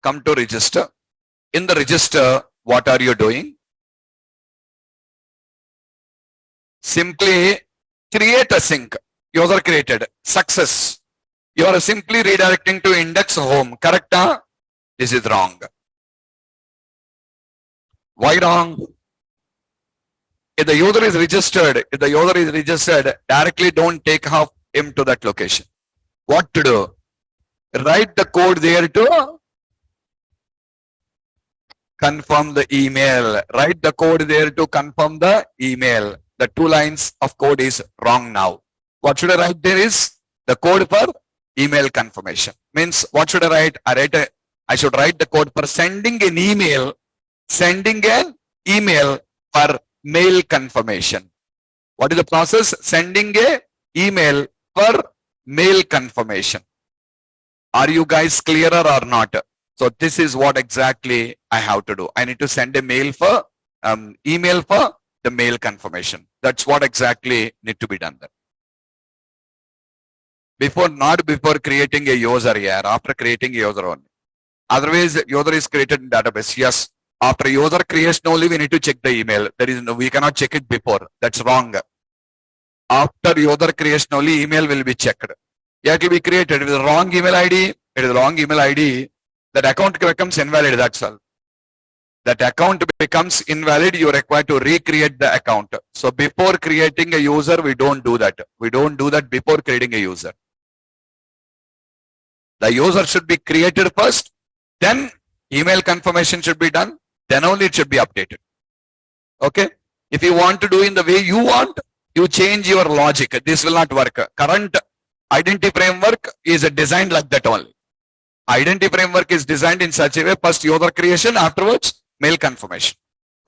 come to register. In the register, what are you doing? Simply create a sync. User created. Success. You are simply redirecting to index home. Correct? This is wrong. Why wrong? If the user is registered, directly don't take him to that location. What to do? Write the code there to confirm the email. Write the code there to confirm the email. The 2 lines of code is wrong now. What should I write there is the code for email confirmation. Means what should I write? I should write the code for sending an email for mail confirmation. What is the process? Sending a email for mail confirmation. Are you guys clearer or not? So this is what exactly I have to do. I need to send a mail for email for the mail confirmation. That's what exactly need to be done there. Not before creating a user here, after creating a user only. Otherwise, user is created in database. Yes, after user creation only we need to check the email. We cannot check it before. That's wrong. After user creation only email will be checked. It will be created with the wrong email ID. That account becomes invalid. That's all. That account becomes invalid. You require to recreate the account. So before creating a user, we don't do that. We don't do that before creating a user. The user should be created first, then email confirmation should be done, then only it should be updated. Okay? If you want to do in the way you want, you change your logic. This will not work. Current identity framework is designed like that only. Identity framework is designed in such a way, first user creation, afterwards mail confirmation.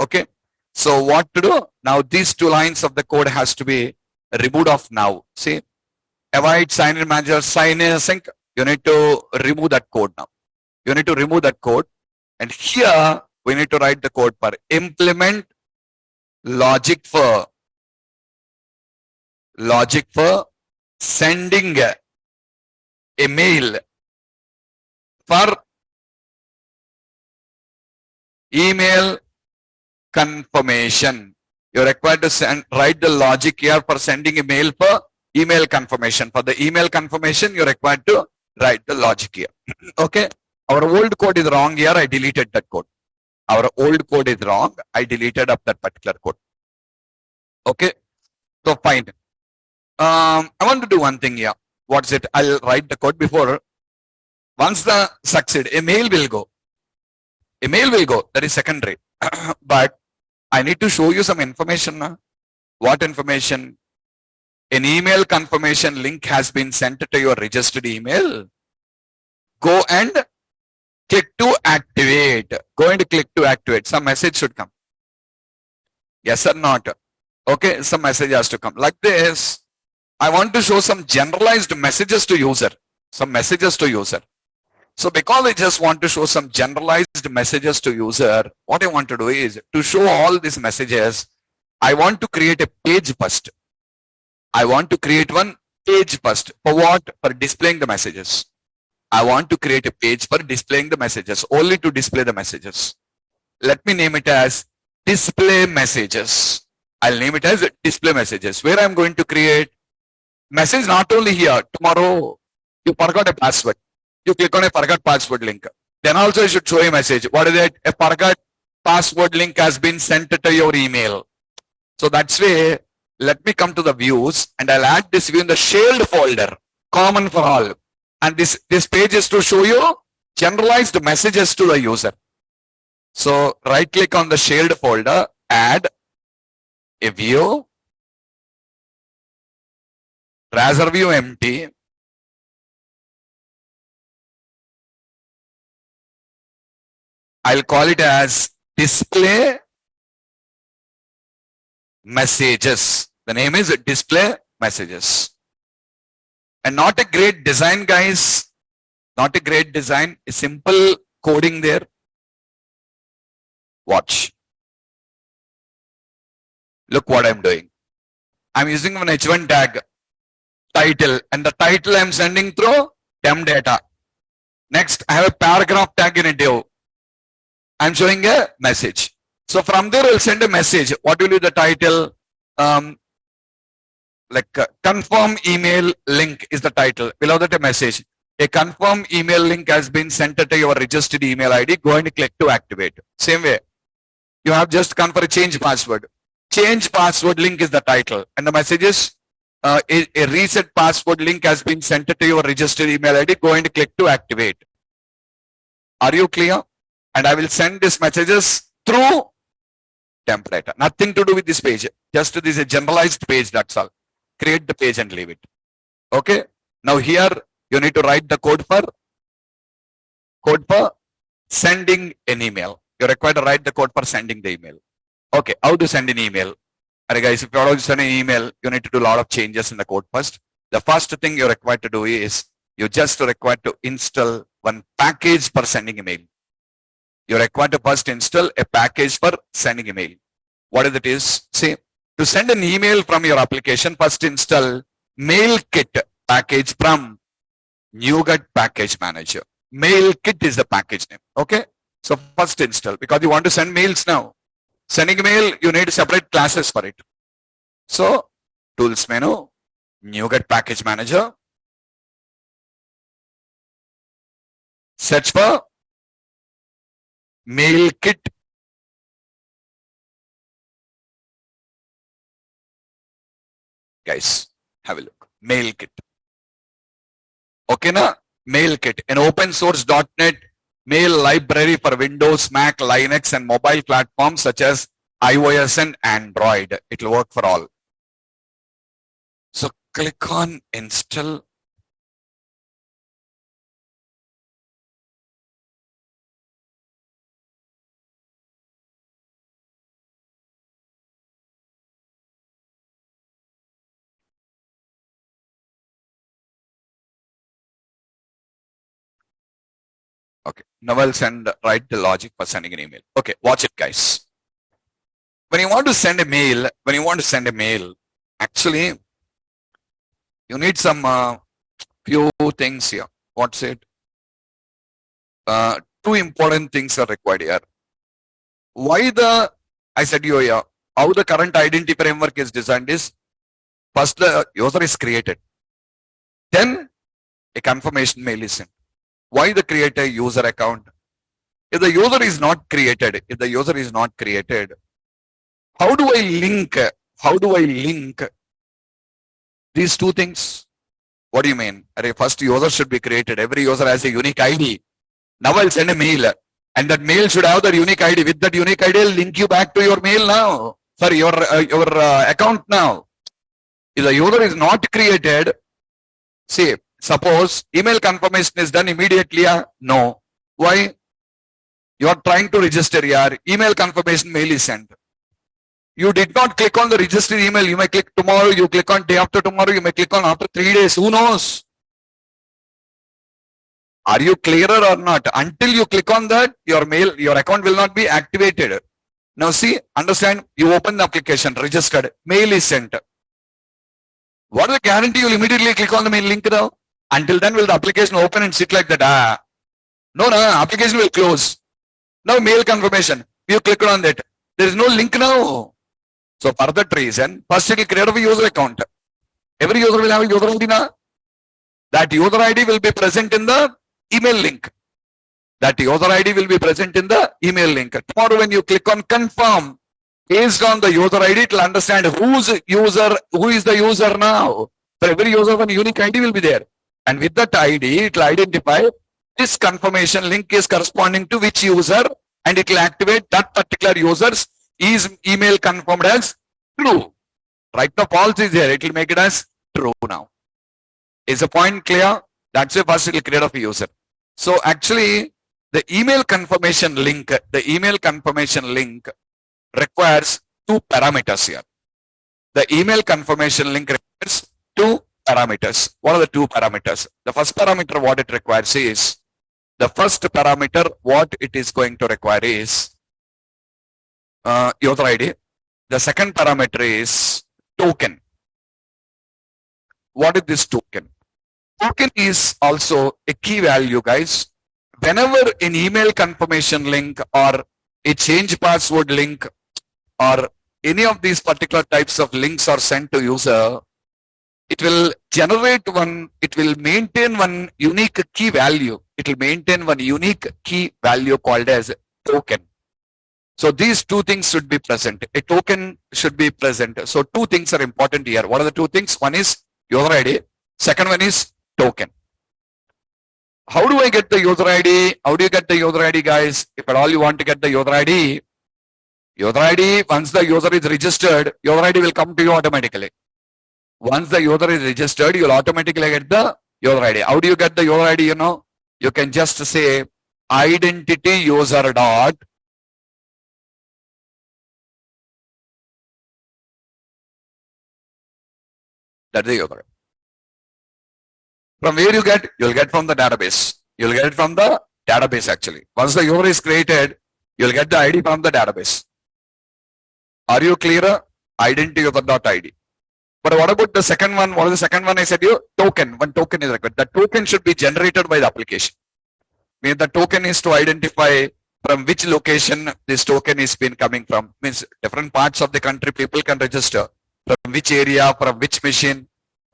Okay. So what to do? Now these two lines of the code has to be removed off now. See, avoid sign in manager, sign in sync. You need to remove that code now. You need to remove that code. And here we need to write the code for implement logic for sending a mail for email confirmation. You're required to write the logic here for sending a mail for email confirmation. For the email confirmation, you're required to write the logic here. Okay. Our old code is wrong here. I deleted that code. Our old code is wrong. I deleted up that particular code. Okay. So fine. I want to do one thing here. What's it? I'll write the code before. Once the succeed, a mail will go. A mail will go. That is secondary. But I need to show you some information now. What information? An email confirmation link has been sent to your registered email. Go and click to activate. Go and click to activate. Some message should come. Yes or not? Okay, some message has to come. Like this, I want to show some generalized messages to user. Some messages to user. So because I just want to show some generalized messages to user, what I want to do is to show all these messages, I want to create a page first. I want to create one page first. For what? For displaying the messages. I want to create a page for displaying the messages, only to display the messages. Let me name it as display messages. I'll name it as display messages, where I'm going to create message not only here. Tomorrow, you forgot a password. You click on a forgot password link. Then also you should show a message. What is it? A forgot password link has been sent to your email. So that's way, let me come to the views and I'll add this view in the shared folder, common for all. And this page is to show you generalized messages to the user. So right click on the shared folder, add a view, raster view empty. I'll call it as display messages. The name is display messages. And not a great design, guys. Not a great design. A simple coding there. Watch. Look what I'm doing. I'm using an H1 tag title, and the title I'm sending through temp data. Next, I have a paragraph tag in a div. I'm showing a message. So from there, I'll send a message. What will be the title? Confirm email link is the title. Below that, a message. A confirm email link has been sent to your registered email ID. Go and click to activate. Same way. You have just come for a change password. Change password link is the title. And the message is a reset password link has been sent to your registered email ID. Go and click to activate. Are you clear? And I will send these messages through temp data. Nothing to do with this page. Just this is a generalized page, that's all. Create the page and leave it. Okay. Now here you need to write the code for sending an email. You're required to write the code for sending the email. Okay. How to send an email? Alright guys, if you want to send an email, you need to do a lot of changes in the code first. The first thing you're required to do is you just required to install one package for sending email. You're required to first install a package for sending email. What is it is? See, to send an email from your application, first install MailKit package from NuGet Package Manager. MailKit is the package name. Okay. So first install, because you want to send mails now. Sending mail, you need separate classes for it. So tools menu, NuGet Package Manager. Search for MailKit. Guys, have a look. MailKit. Okay, na? MailKit, an open source .NET mail library for Windows, Mac, Linux, and mobile platforms such as iOS and Android. It will work for all. So click on install. Okay, now I'll write the logic for sending an email. Okay, watch it, guys. When you want to send a mail, actually, you need some few things here. What's it? Two important things are required here. I said you here, how the current identity framework is designed is, first the user is created. Then a confirmation mail is sent. Why the create a user account? If the user is not created, how do I link these two things? What do you mean? First user should be created. Every user has a unique ID. Now I'll send a mail, and that mail should have the unique ID. With that unique ID, I'll link you back to your mail now. Sorry, your account now. If the user is not created, see, suppose email confirmation is done immediately. No. Why? You are trying to register your email confirmation mail is sent. You did not click on the registered email. You may click tomorrow. You click on day after tomorrow. You may click on after 3 days. Who knows? Are you clearer or not? Until you click on that, your account will not be activated. Now see, understand, you open the application, registered, mail is sent. What is the guarantee you'll immediately click on the mail link now? Until then, will the application open and sit like that? No, application will close. Now mail confirmation, you click on that. There is no link now. So for that reason, first it will create a user account. Every user will have a user ID now. That user ID will be present in the email link. Tomorrow when you click on confirm, based on the user ID, it will understand who is the user now. For every user, one unique ID will be there. And with that ID, it will identify this confirmation link is corresponding to which user, and it will activate that particular user's email confirmed as true. Right now, false is there. It will make it as true now. Is the point clear? That's why first it will create a user. So actually, the email confirmation link requires two parameters here. The email confirmation link requires two parameters. What are the two parameters? The first parameter, what it requires is, what it is going to require is user ID. The second parameter is token. What is this token? Token is also a key value, guys. Whenever an email confirmation link or a change password link or any of these particular types of links are sent to user, it will maintain one unique key value. It will maintain one unique key value called as token. So these two things should be present. A token should be present. So two things are important here. What are the two things? One is user ID. Second one is token. How do I get the user ID? How do you get the user ID, guys? If at all you want to get the user ID, once the user is registered, user ID will come to you automatically. Once the user is registered, you'll automatically get the user ID. How do you get the user ID? You can just say identity user dot that's the user. From where you get? You'll get from the database. You'll get it from the database actually. Once the user is created, you'll get the ID from the database. Are you clear? Identity user.id. But what about the second one? What is the second one? I said you token. One token is required. The token should be generated by the application. Means the token is to identify from which location this token is been coming from. Means different parts of the country people can register. From which area, from which machine.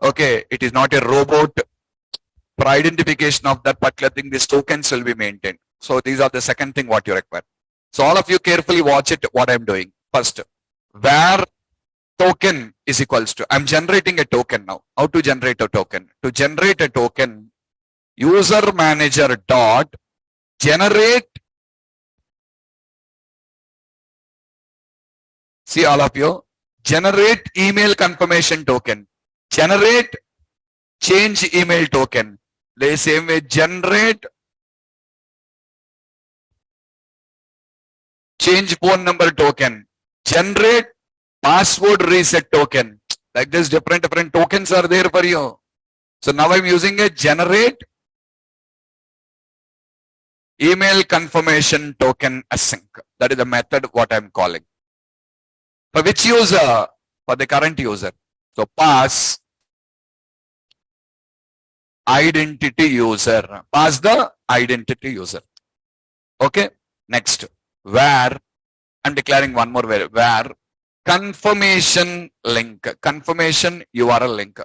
Okay, it is not a robot. For identification of that particular thing, these tokens will be maintained. So these are the second thing what you require. So all of you carefully watch it, what I'm doing. First, where token is equals to, I'm generating a token now. How to generate a token? To generate a token, user manager dot generate See all of you. Generate email confirmation token. Generate change email token. The same way, generate change phone number token. Generate password reset token. Like this, different tokens are there for you. So now I'm using a generate email confirmation token async. That is the method what I'm calling. For which user? For the current user. So pass identity user. Pass the identity user. Okay. Next. Where I'm declaring one more where confirmation link. Confirmation URL link.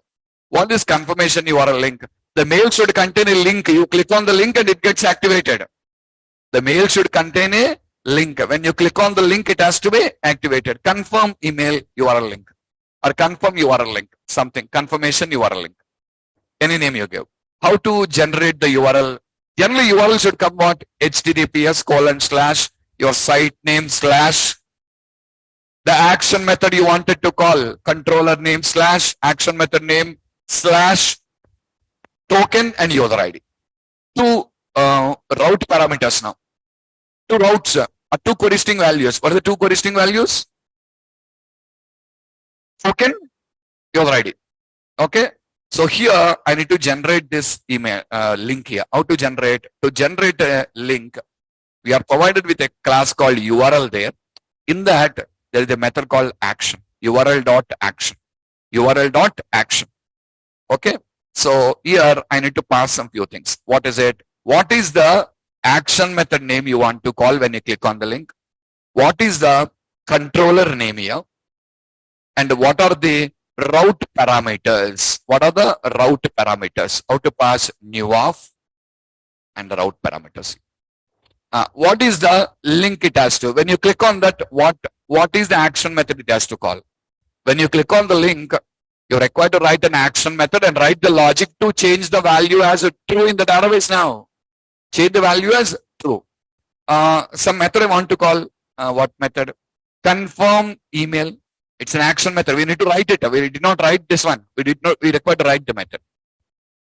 What is confirmation URL link? The mail should contain a link. You click on the link and it gets activated. The mail should contain a link. When you click on the link, it has to be activated. Confirm email URL link or confirm URL link. Something. Confirmation URL link. Any name you give. How to generate the URL? Generally, URL should come what? https:// your site name / the action method you wanted to call. Controller name / action method name / token and user ID. Two route parameters now. Two routes are two corresponding values. What are the two corresponding values? Token, user ID. Okay. So here I need to generate this email link here. How to generate? To generate a link, we are provided with a class called URL there. In that, there is a method called action. URL.action. URL.action. Okay. So here I need to pass some few things. What is it? What is the action method name you want to call when you click on the link? What is the controller name here? And what are the route parameters? What are the route parameters? How to pass new of and the route parameters. What is the link it has to? When you click on that, what is the action method it has to call? When you click on the link, you're required to write an action method and write the logic to change the value as a true in the database now. Change the value as true. Some method I want to call, what method? Confirm email. It's an action method. We need to write it. We did not write this one. We required to write the method.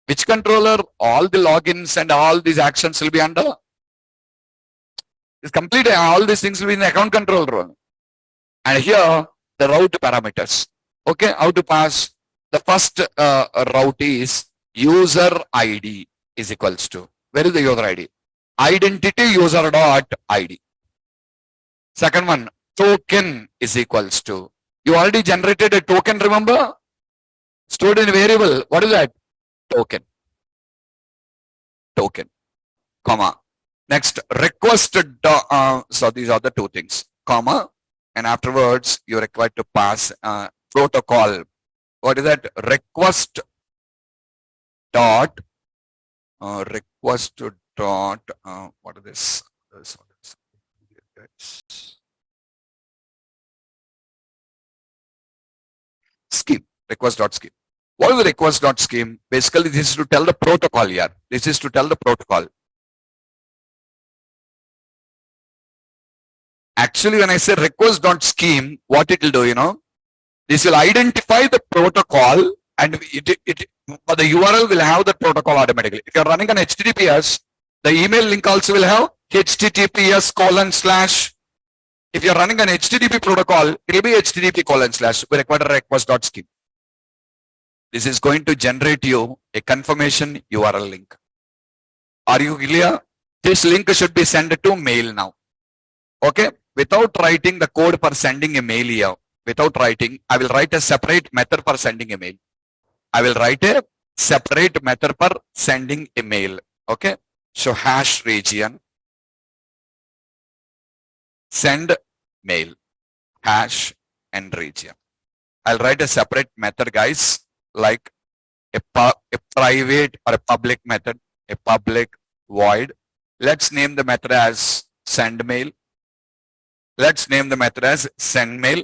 Which controller? All the logins and all these actions will be under. It's complete. All these things will be in the account controller. And here, the route parameters. Okay, how to pass? The first route is user ID is equals to. Where is the user ID? Identity user dot ID. Second one, token is equals to. You already generated a token, remember? Stored in a variable. What is that? Token. Token. Comma. Next, request. So these are the two things. Comma. And afterwards, you're required to pass protocol. What is that? Request dot. Request dot. What is this? Scheme. Request dot scheme. What is the request dot scheme? Basically, this is to tell the protocol here. This is to tell the protocol. Actually, when I say request dot scheme, what it will do, you know, this will identify the protocol and the URL will have the protocol automatically. If you're running an HTTPS, the email link also will have https:/. If you're running an HTTP protocol, it will be http:/. We require a request.scheme. This is going to generate you a confirmation URL link. Are you clear? This link should be sent to mail now. Okay. Without writing the code for sending a mail here, without writing, I will write a separate method for sending a mail. I will write a separate method for sending a mail. Okay. So hash region send mail hash and region. I'll write a separate method, guys, like a private or a public method, a public void. Let's name the method as send mail. Let's name the method as send mail.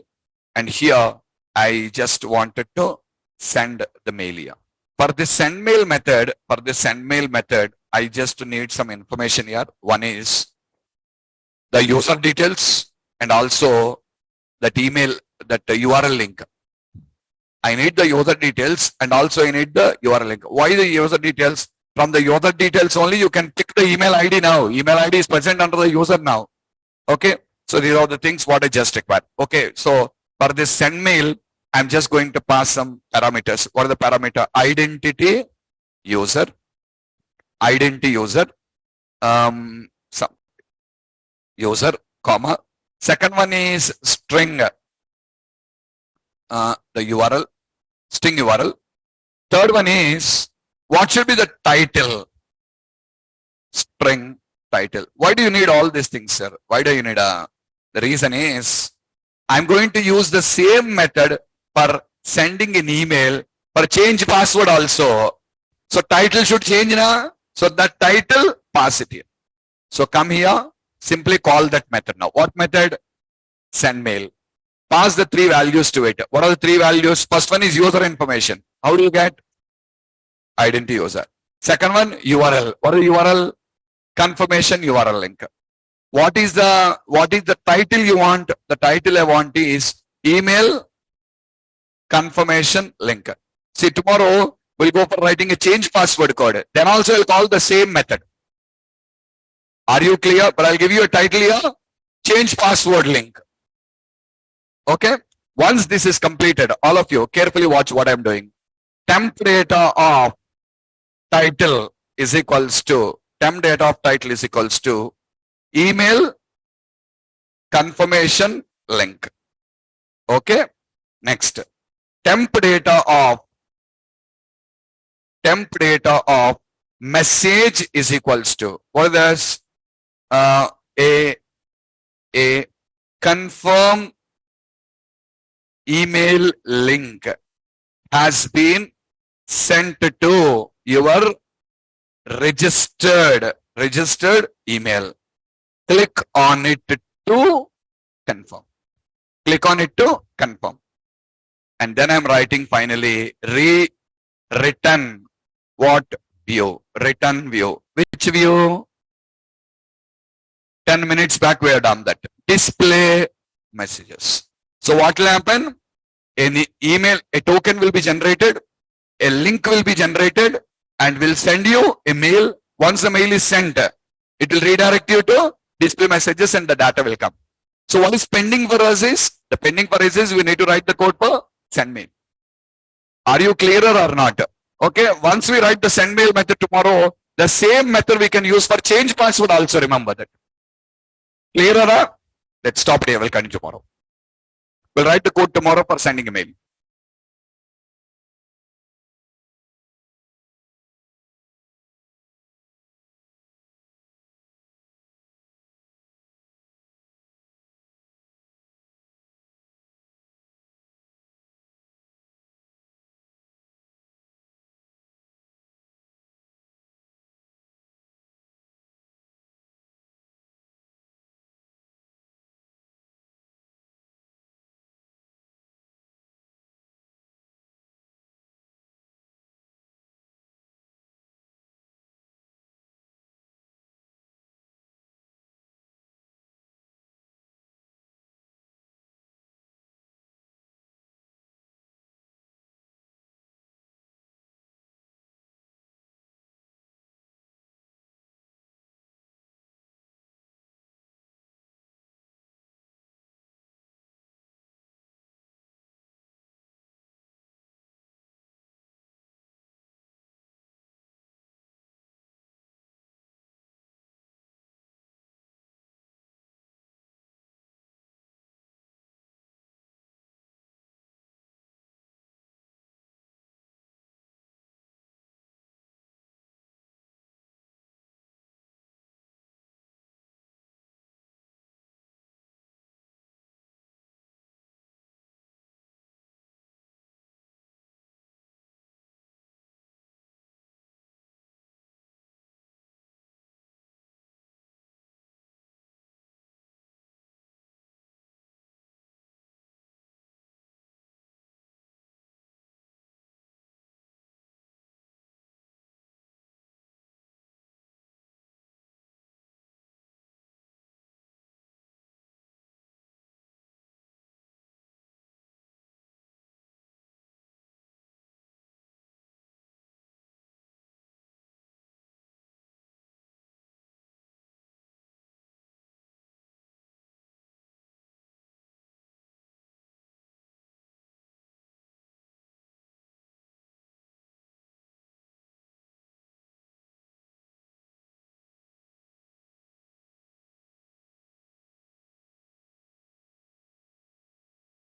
And here I just wanted to send the mail here. For the send mail method, I just need some information here. One is the user details and also that email, that URL link. I need the user details and also I need the URL link. Why the user details? From the user details only you can click the email ID now. Email ID is present under the user now. Okay. So these are the things what I just required. Okay. So for this send mail, I'm just going to pass some parameters. What are the parameter? Identity user, some user, comma. Second one is string, the URL, string URL. Third one is, what should be the title? String title. Why do you need all these things, sir? Why do you need the reason is, I'm going to use the same method for sending an email for change password also. So title should change now. So that title, pass it here. So come here, simply call that method now. What method? Send mail. Pass the 3 values to it. What are the 3 values? First one is user information. How do you get? Identity user. Second one, URL. What is URL? Confirmation URL link. What is the title you want? The title I want is email confirmation link. See, tomorrow we'll go for writing a change password code. Then also we'll call the same method. Are you clear? But I'll give you a title here. Change password link. Okay. Once this is completed, all of you carefully watch what I'm doing. Temp data of title is equals to, temp data of title is equals to email confirmation link. Okay. Next. Temp data of message is equals to, what is this? A confirm email link has been sent to your registered email. Click on it to confirm. Click on it to confirm. And then I'm writing finally return what view? Return view. Which view? 10 minutes back we have done that. Display messages. So what will happen? Any email, a token will be generated, a link will be generated, and will send you a mail. Once the mail is sent, it will redirect you to display messages and the data will come. So what is pending for us is, the pending for us is we need to write the code for send mail. Are you clearer or not? Okay, once we write the send mail method tomorrow, the same method we can use for change password also, remember that. Clearer? Let's stop here, we'll continue tomorrow. We'll write the code tomorrow for sending a mail.